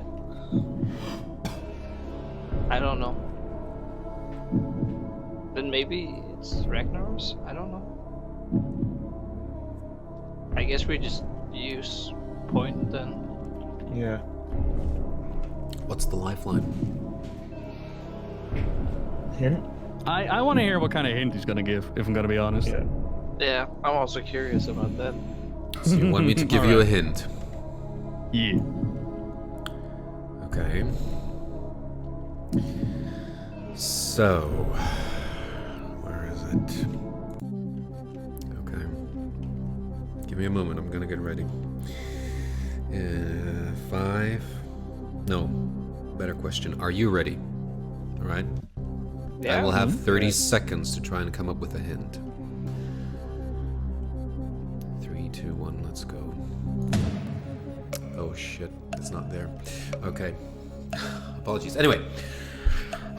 I don't know. Then maybe it's Ragnaros? I don't know. I guess we just use point then. Yeah. What's the lifeline? Hint? I want to hear what kind of hint he's gonna give, if I'm gonna be honest. Yeah. Yeah, I'm also curious about that. So you want me to give you a hint? Yeah. Okay. So, where is it? Okay. Give me a moment, I'm gonna get ready. 5. No, better question. Are you ready? Alright? Yeah. I will have 30 seconds to try and come up with a hint. 3, 2, 1, let's go. Oh shit, it's not there. Okay. Apologies. Anyway.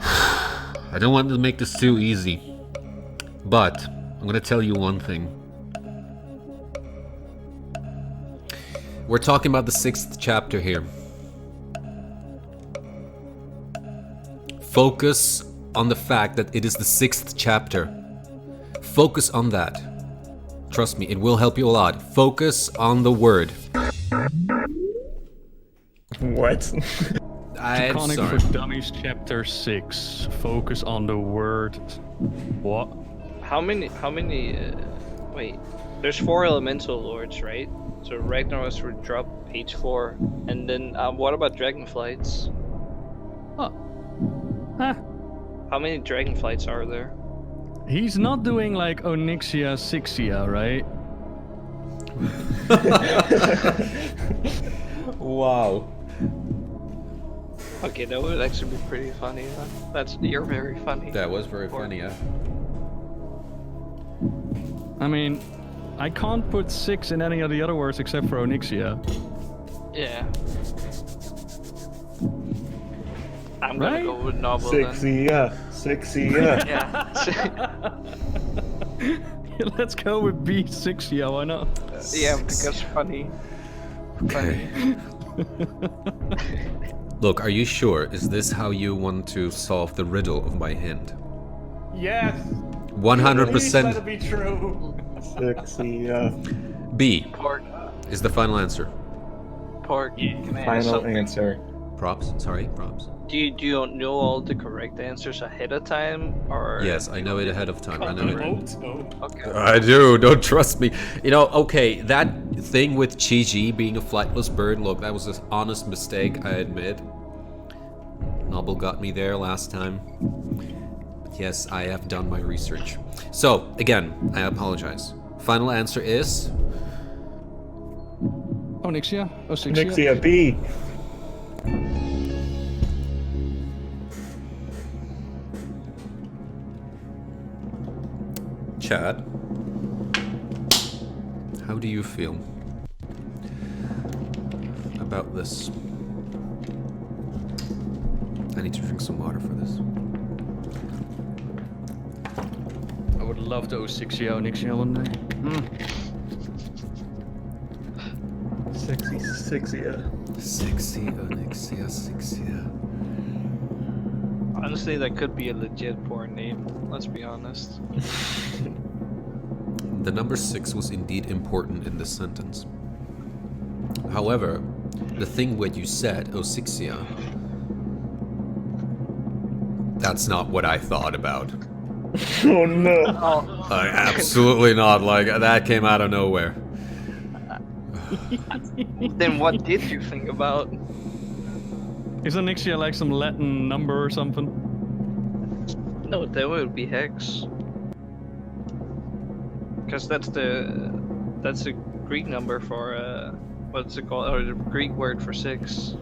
I don't want to make this too easy, but I'm gonna tell you one thing. We're talking about the 6th chapter here. Focus on the fact that it is the 6th chapter. Focus on that. Trust me, it will help you a lot. Focus on the word. What? I'm Iconic sorry. for Dummies Chapter 6. Focus on the word. What? How many, wait, there's 4 elemental lords, right? So Ragnaros would drop page 4, and then, what about dragonflights? Oh. Huh. How many dragonflights are there? He's not doing like Onyxia Sixia, right? Wow. Okay, that would actually be pretty funny, huh? You're very funny. That was very funny, yeah. I mean, I can't put 6 in any of the other words except for Onyxia. Yeah. I'm gonna Right? go with Nobbel then. Sixia. Yeah. Let's go with B6, why not? Yeah, because funny. Okay. Look, are you sure? Is this how you want to solve the riddle of my hint? Yes. 100% be true. Sixia. B Pork. is the final answer. Can I ask Final something? answer. Props? Sorry, props. Do you know all the correct answers ahead of time, or? Yes, I know it ahead of time. I know it. Okay. I do. Don't trust me. You know, okay, that thing with Chi-Ji being a flightless bird, look, that was an honest mistake, I admit. Nobbel got me there last time. But yes, I have done my research. So, again, I apologize. Final answer is... Onyxia? Osixia? Nixia B. Chad, how do you feel about this? I need to drink some water for this. I would love to Osixia Onyxia one day. Sexy Sixia. Sexy Onyxia Sixia. Honestly, that could be a legit porn name. Let's be honest. The number 6 was indeed important in this sentence. However, the thing what you said, Osixia, that's not what I thought about. Oh no. Absolutely not. Like, that came out of nowhere. Then what did you think about? Is Onyxia like some Latin number or something? No, that would be hex. Because that's the Greek number for what's it called? Or the Greek word for 6.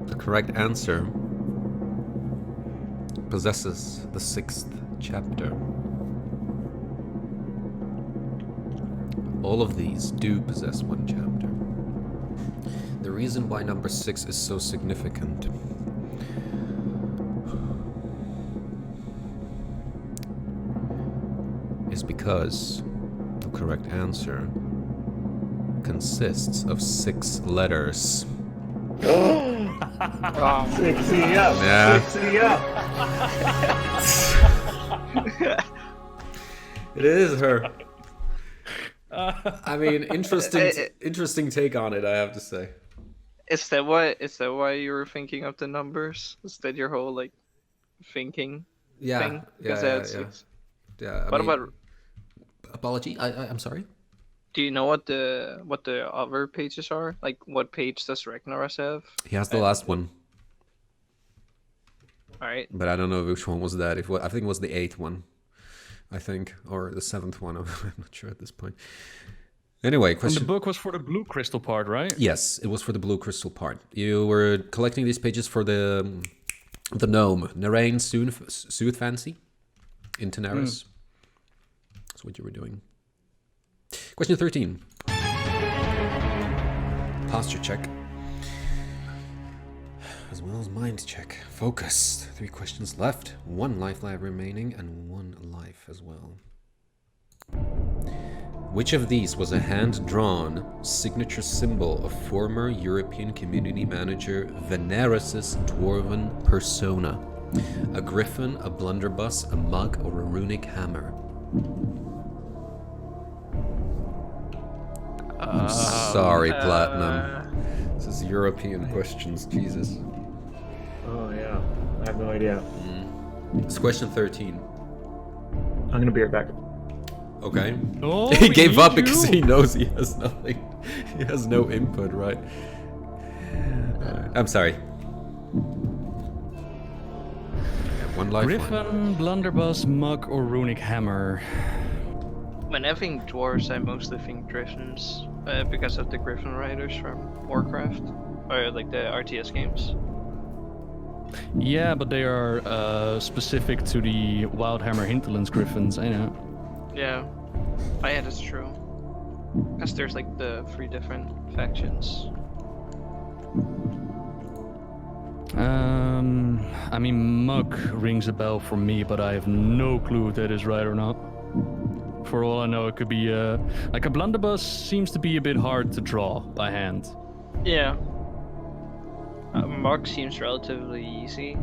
The correct answer possesses the 6th chapter. All of these do possess one chapter. The reason why number 6 is so significant is because the correct answer consists of 6 letters. Sixia. Yeah. Sixia. It is her. I mean, interesting take on it, I have to say. Is that why you were thinking of the numbers? Is that your whole like thinking thing? Yeah. What about? Apology? I'm sorry? Do you know what the other pages are? Like, what page does Ragnaros have? He has the last one, All right. but I don't know which one was that. I think it was the 8th one. I think, or the 7th one. I'm not sure at this point. Anyway, And question. the book was for the blue crystal part, right? Yes, it was for the blue crystal part. You were collecting these pages for the gnome, Narain Sooth Fancy in Tenaris. That's what you were doing. Question 13. Posture check. As well as mind check. Focus. 3 questions left. 1 life remaining and 1 life as well. Which of these was a hand-drawn signature symbol of former European community manager Veneris' dwarven persona? A griffin, a blunderbuss, a mug, or a runic hammer? Sorry, Platinum. This is European questions, Jesus. Oh yeah. I have no idea. It's question 13. I'm gonna be right back. Okay. Oh, He we gave need up because you. he knows he has nothing. He has no input, right? I'm sorry. 1 lifeline. Griffin, blunderbuss, mug, or runic hammer. When I think dwarves, I mostly think griffins, because of the Griffin Riders from Warcraft, or like the RTS games. Yeah, but they are specific to the Wildhammer Hinterlands Griffins, I know. Yeah. Oh yeah, that's true. Because there's like the 3 different factions. I mean, mug rings a bell for me, but I have no clue if that is right or not. For all I know, it could be like a blunderbuss seems to be a bit hard to draw by hand. Yeah. Mug seems relatively easy.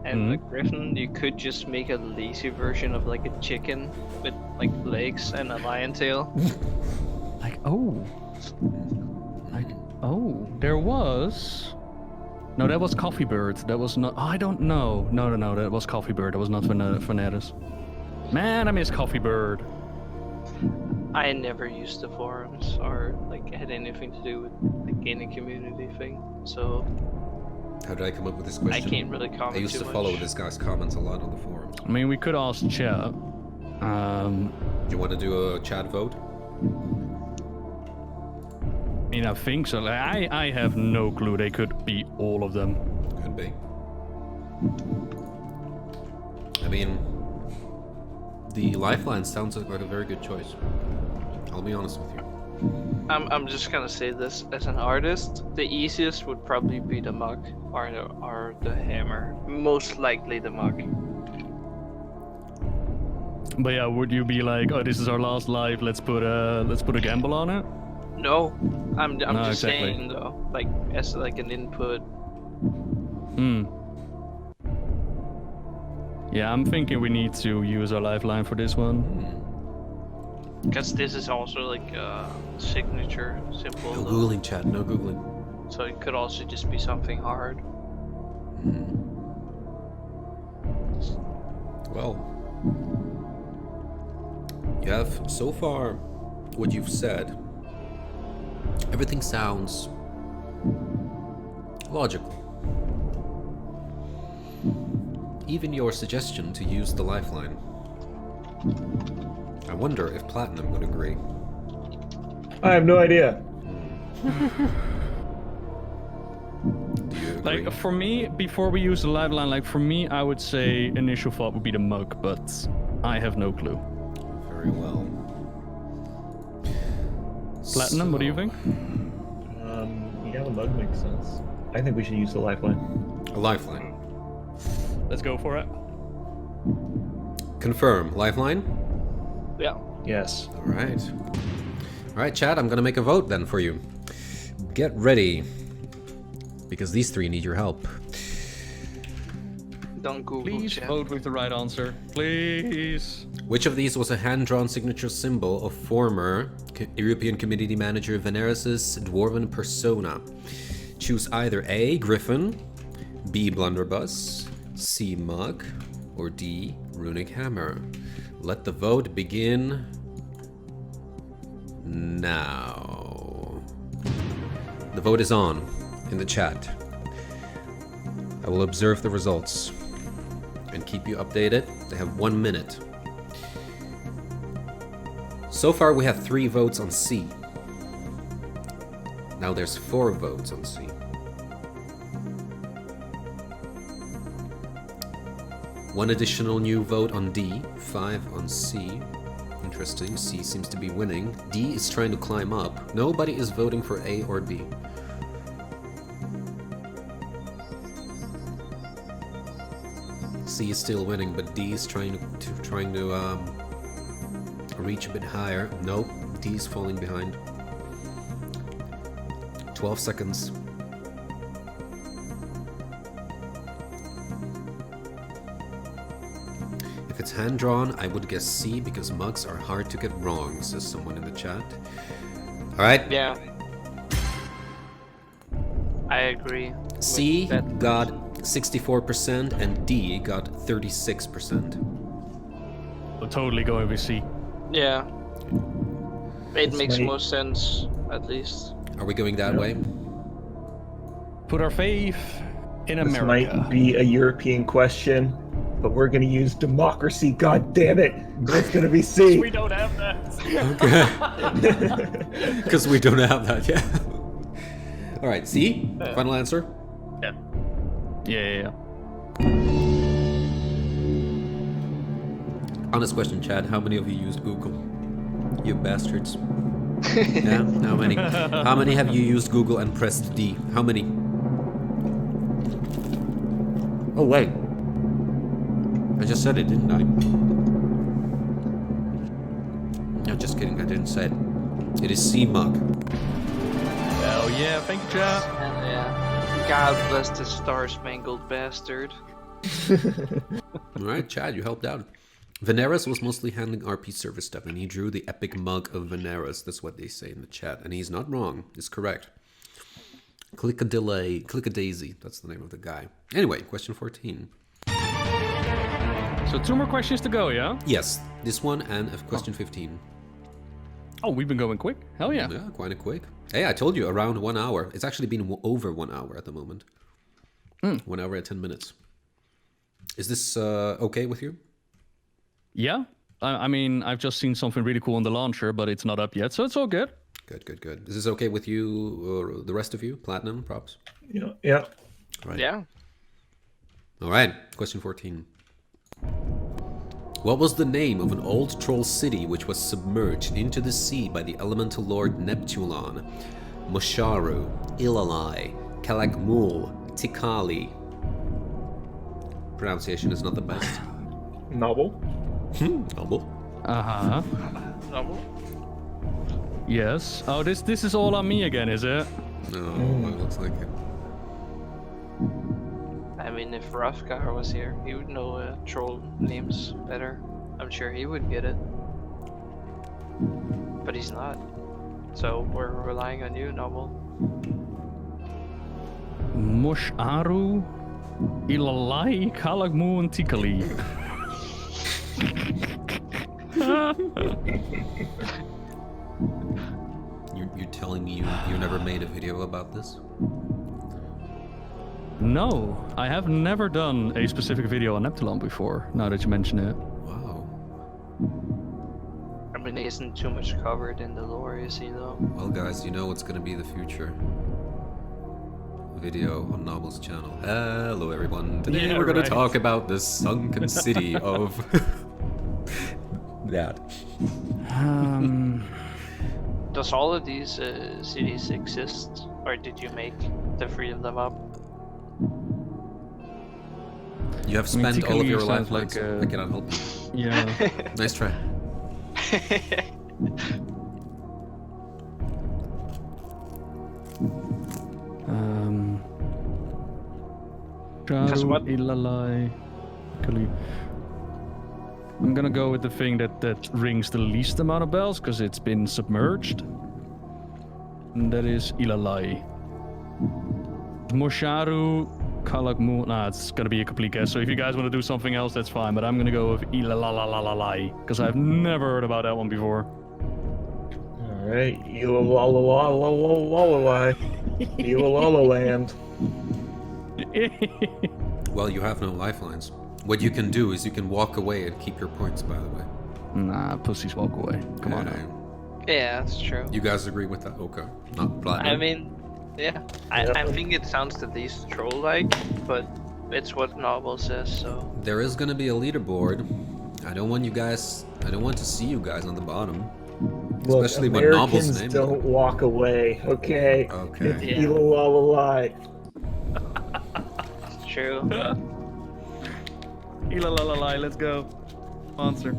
And the Griffin, you could just make a lazy version of like a chicken with like legs and a lion tail. Like, oh. Like, oh. There was... No, that was Coffee Bird. That was not... Oh, I don't know. No. That was Coffee Bird. That was not Veneris. Man, I miss Coffee Bird. I never used the forums or like had anything to do with the gaming community thing, so How did I come up with this I question? can't really comment I used too to follow much. this guy's comments a lot on the forums. I mean, we could ask chat. Do you want to do a chat vote? I mean, I think so. Like, I have no clue. They could be all of them. Could be. I mean, the lifeline sounds like a very good choice. I'll be honest with you. I'm just gonna say this as an artist, the easiest would probably be the mug or the hammer. Most likely the mug. But yeah, would you be like, oh, this is our last live. Let's put a gamble on it. No, I'm No, just exactly. saying though, like as like an input. Yeah, I'm thinking we need to use our lifeline for this one. Because this is also like a signature symbol, No though. googling, chat. No googling. So it could also just be something hard. Well, you have so far what you've said. Everything sounds logical. Even your suggestion to use the lifeline. I wonder if Platinum would agree. I have no idea. Do you agree? Like, for me, before we use the lifeline, like, for me, I would say initial thought would be the mug, but I have no clue. Very well. Platinum, what do you think? Yeah, the mug makes sense. I think we should use the lifeline. A lifeline. Let's go for it. Confirm. Lifeline? Yeah. Yes. All right. All right, chat, I'm gonna make a vote then for you. Get ready. Because these three need your help. Don't Google Please chat. vote with the right answer. Please. Which of these was a hand-drawn signature symbol of former European Community Manager Veneris' dwarven persona? Choose either A. Griffin, B. Blunderbuss, C. Mug, or D. Runic Hammer. Let the vote begin now. The vote is on in the chat. I will observe the results and keep you updated. They have 1 minute. So far we have 3 votes on C. Now there's 4 votes on C. 1 additional new vote on D, 5 on C. Interesting, C seems to be winning. D is trying to climb up. Nobody is voting for A or B. C is still winning, but D is trying to reach a bit higher. Nope, D is falling behind. 12 seconds. If it's hand-drawn, I would guess C because mugs are hard to get wrong, says someone in the chat. Alright, Yeah. I agree. C with that. got 64% and D got 36%. We're totally going with C. Yeah. It This makes might- most sense, at least. Are we going that Yeah. way? Put our faith in This America. might be a European question, but we're gonna use democracy. God damn it! It's gonna be C. We don't have that. Because we don't have that yet. Alright, C? Final answer? Yeah. Honest question, Chad. How many of you used Google? You bastards. Yeah? How many? How many have you used Google and pressed D? How many? Oh, wait. I just said it, didn't I? No, just kidding. I didn't say it. It is C mug. Hell yeah, thank you, chat. And yeah. God bless the star-spangled bastard. Alright, Chad, you helped out. Veneris was mostly handling RP server stuff, and he drew the epic mug of Veneris. That's what they say in the chat, and he's not wrong. It's correct. Click a daisy. That's the name of the guy. Anyway, question 14. So 2 more questions to go, yeah? Yes, this one and question 15. Oh, we've been going quick. Hell yeah. Yeah, quite a quick. Hey, I told you, around 1 hour. It's actually been over 1 hour at the moment. 1 hour and 10 minutes. Is this okay with you? Yeah. I mean, I've just seen something really cool on the launcher, but it's not up yet, so it's all good. Good. Is this okay with you or the rest of you? Platinum, props? Yeah. Right. Yeah. All right, question 14. What was the name of an old troll city which was submerged into the sea by the elemental lord Neptulon? Mosharu, Ilalai, Kalakmul, Tikali. Pronunciation is not the best. Nobbel. Nobbel. Uh-huh. Nobbel? Yes. Oh, this is all on me again, is it? No, it looks like it. I mean, if Rafgar was here, he would know troll names better. I'm sure he would get it. But he's not. So we're relying on you, Nobbel. Mosharu, Ilalai, Kalagmu, and Tikali. You're telling me you never made a video about this? No, I have never done a specific video on Neptulon before, now that you mention it. Wow. I mean, he isn't too much covered in the lore, is he, though? Well, guys, you know what's gonna be the future video on Nobbel's channel. Hello, everyone. Today we're gonna talk about the sunken city of that. Does all of these cities exist, or did you make the 3 of them up? You have spent all of your sounds lifelines. like, I cannot help you. Yeah. Nice try. Sharu, what- Ilalai, Kali. I'm gonna go with the thing that rings the least amount of bells because it's been submerged. And that is Ilalai. Mosharu, Kalakmu. Nah, it's gonna be a complete guess. So if you guys want to do something else, that's fine. But I'm gonna go with Ilalalalai because I've never heard about that one before. All right. Elalalalalalalalai. Elalalaland. Well, you have no lifelines. What you can do is you can walk away and keep your points, by the way. Nah, pussies walk away. Come on now. Yeah, that's true. You guys agree with that? Okay. Not Platinum. I mean, yeah. I think it sounds the least troll-like, but it's what Nobbel says, so... There is gonna be a leaderboard. I don't want to see you guys on the bottom. Look, Especially when Americans Nobbel's name. don't walk away, okay? Okay. It's Yeah. Elalalalalai. It's true. Ilalalai, let's go. Answer.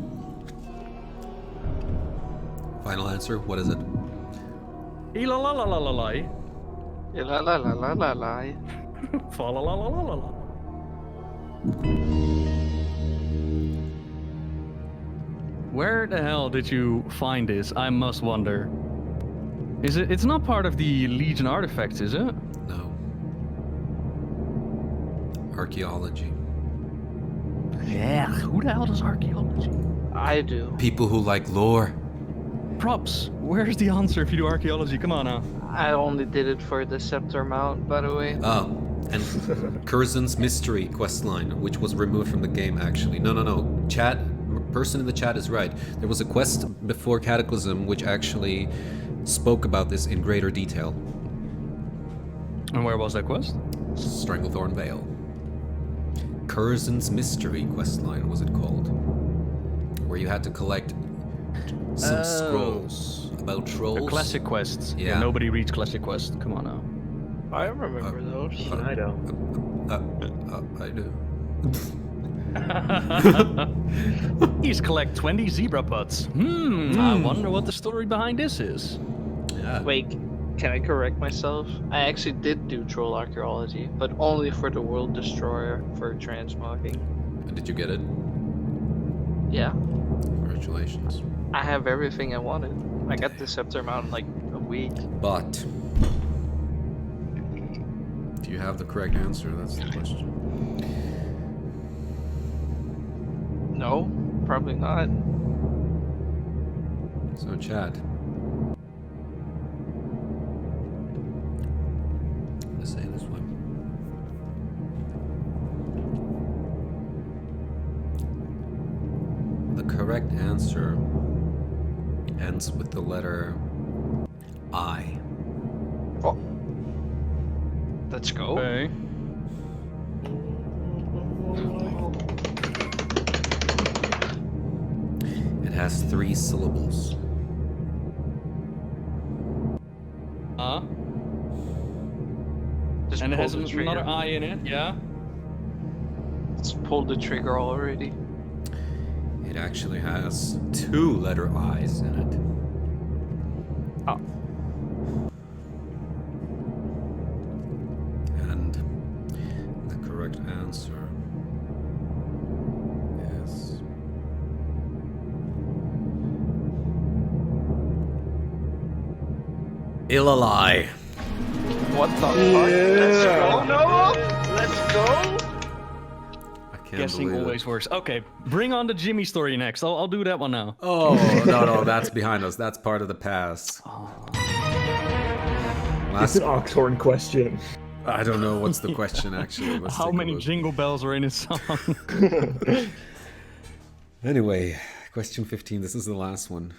Final answer. What is it? Ilalalalai. La la la la la la. Falalalalala. Where the hell did you find this? I must wonder. Is it? It's not part of the Legion artifacts, is it? No. Archaeology. Yeah. Who the hell does archaeology? I do. People who like lore. Props. Where's the answer if you do archaeology? Come on now. I only did it for the Scepter Mount, by the way. Oh, and Curzon's Mystery questline, which was removed from the game, actually. No. Chat, person in the chat is right. There was a quest before Cataclysm which actually spoke about this in greater detail. And where was that quest? Stranglethorn Vale. Curzon's Mystery questline was it called? Where you had to collect some scrolls about trolls. The classic quests. Yeah. Nobody reads classic quests. Come on now. I remember those. I don't. I do. Please collect 20 zebra putts. I wonder what the story behind this is. Yeah. Wait, can I correct myself? I actually did do troll archaeology, but only for the World Destroyer for transmogging. Did you get it? Yeah. Congratulations. I have everything I wanted. I got the scepter mount in like a week. But do you have the correct answer? That's the question. No, probably not. So, Chad. Let's say this one. The correct answer ends with the letter I. Oh. Let's go. Okay. It has 3 syllables. Just And it pull has the trigger. another I in it, yeah? Just pulled the trigger already. It actually has 2 letter I's in it. Oh. And the correct answer is Ilalai. What the fuck? Let's go, Noah! Let's go! I can't Guessing believe always it. works. Okay, bring on the Jimmy story next. I'll do that one now. Oh, no, that's behind us. That's part of the past. It's an Oxhorn question. I don't know what's the question actually. Let's How take a many look. jingle bells are in his song? Anyway, question 15. This is the last one.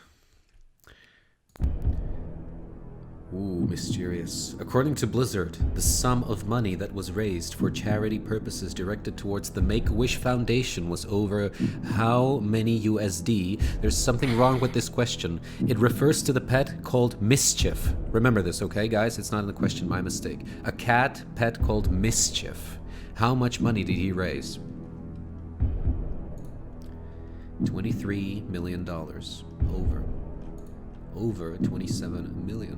Ooh, mysterious. According to Blizzard, the sum of money that was raised for charity purposes directed towards the Make-A-Wish Foundation was over how many USD? There's something wrong with this question. It refers to the pet called Mischief. Remember this, okay, guys? It's not in the question, my mistake. A cat pet called Mischief. How much money did he raise? $23 million. Over $27 million.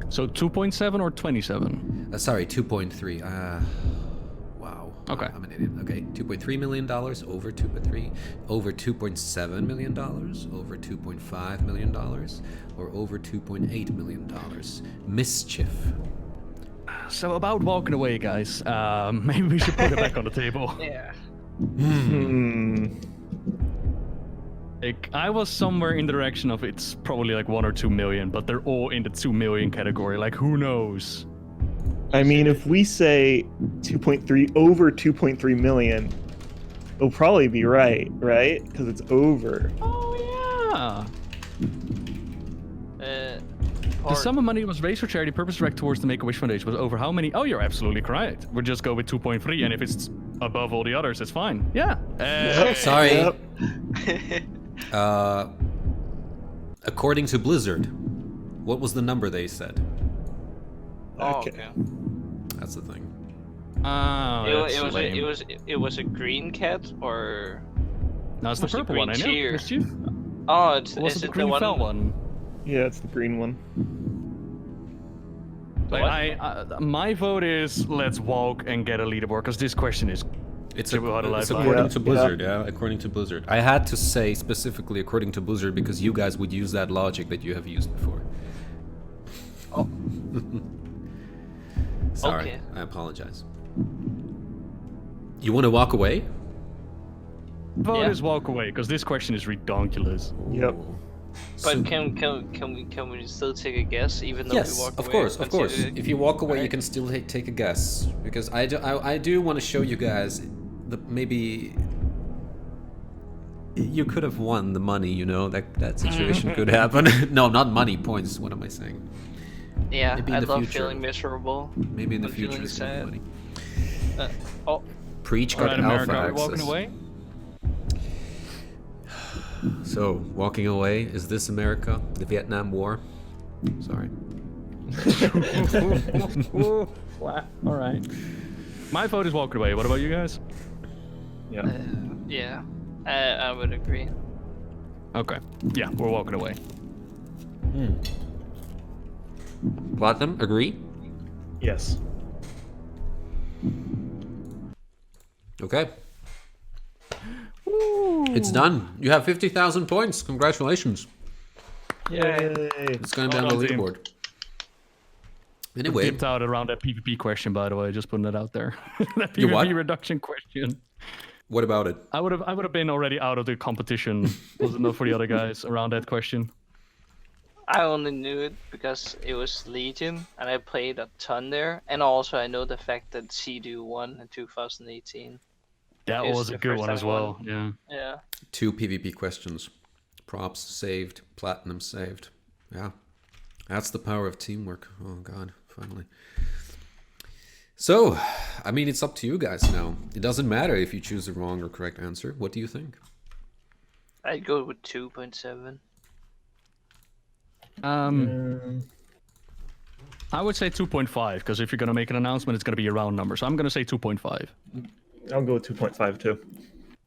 So 2.7 or 27? Sorry, 2.3. Wow. Okay. I'm an idiot. Okay, $2.3 million, over 2.3, over $2.7 million, over $2.5 million, or over $2.8 million. Mischief. So about walking away, guys. Maybe we should put it back on the table. Yeah. Like, I was somewhere in the direction of it's probably like 1 or 2 million, but they're all in the 2 million category. Like, who knows? I mean, if we say 2.3 over 2.3 million, it'll probably be right? Because it's over. Oh yeah. The Hard. sum of money was raised for charity purpose direct towards the Make-A-Wish Foundation was over how many? Oh, you're absolutely correct. We'll just go with 2.3, and if it's above all the others, it's fine. Yeah. Sorry. Yep. According to Blizzard, what was the number they said? Oh, Okay. okay. That's the thing. Oh, that's lame. It was a green cat or No, it's the was the purple one, I green know. tier? Mischief? oh, it's Or was is it the it green the one? felt one? Yeah, it's the green one. Like, What? my vote is let's walk and get a leaderboard, because this question is It's, Should we huddle it's live? according Yeah, to Blizzard, yeah. According to Blizzard. I had to say specifically according to Blizzard because you guys would use that logic that you have used before. Oh. Sorry, Okay. I apologize. You want to walk away? vote Yeah. is walk away, because this question is ridiculous. Yep. But can we still take a guess even though Yes, we walk of away? course, of Let's course. see the- If you walk away, you Alright. can still take a guess because I do want to show you guys that maybe you could have won the money. You know that situation could happen. No, not money, points. What am I saying? Yeah, Maybe in I the love future. feeling miserable. Maybe in the I'm future feeling it's gonna be sad. money. Oh, Preach All got right, alpha America, are we access. walking away? So, walking away, is this America? The Vietnam War? Sorry. All right. My vote is walking away. What about you guys? Yeah. yeah, I would agree. Okay. Yeah, we're walking away. Platinum, agree? Yes. Okay. Ooh. It's done. You have 50,000 points. Congratulations. Yay! It's going to be on the Well done, team. leaderboard. Anyway, Dipped out around that PvP question, by the way. Just putting it out there. That You what? PvP reduction question. what about it? I would have been already out of the competition. Was it not for the other guys around that question? I only knew it because it was Legion, and I played a ton there. And also, I know the fact that CDU won in 2018. That It's was a the good first one as time I well. won. Yeah. Yeah. 2 PvP questions. Props saved. Platinum saved. Yeah. That's the power of teamwork. Oh, God. Finally. So, I mean, it's up to you guys now. It doesn't matter if you choose the wrong or correct answer. What do you think? I'd go with 2.7. I would say 2.5 because if you're gonna make an announcement, it's gonna be a round number. So I'm gonna say 2.5. I'll go with 2.5 too.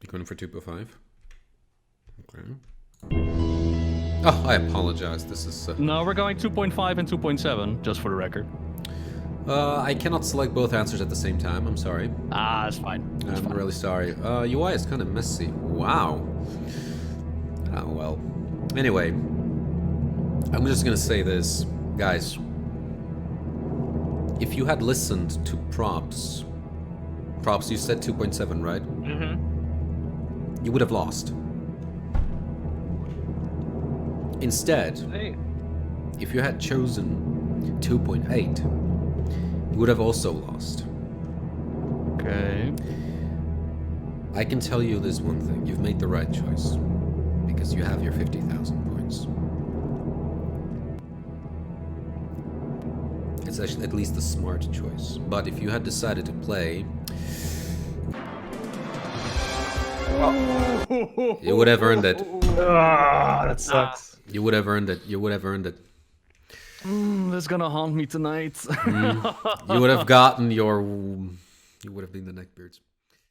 You going for 2.5? Okay. Oh, I apologize. This is... No, we're going 2.5 and 2.7, just for the record. I cannot select both answers at the same time. I'm sorry. Ah, it's fine. I'm really sorry. UI is kind of messy. Wow. Oh, well. Anyway. I'm just gonna say this. Guys. If you had listened to Props, you said 2.7, right? Mm-hmm. You would have lost. Instead, Hey. if you had chosen 2.8, you would have also lost. Okay. I can tell you this one thing. You've made the right choice. Because you have your 50,000 points. It's actually at least a smart choice. But if you had decided to play... You would have earned it. Ah, that sucks. You would have earned it. You would have earned it. That's gonna haunt me tonight. You would have gotten your... You would have been the Neckbeards.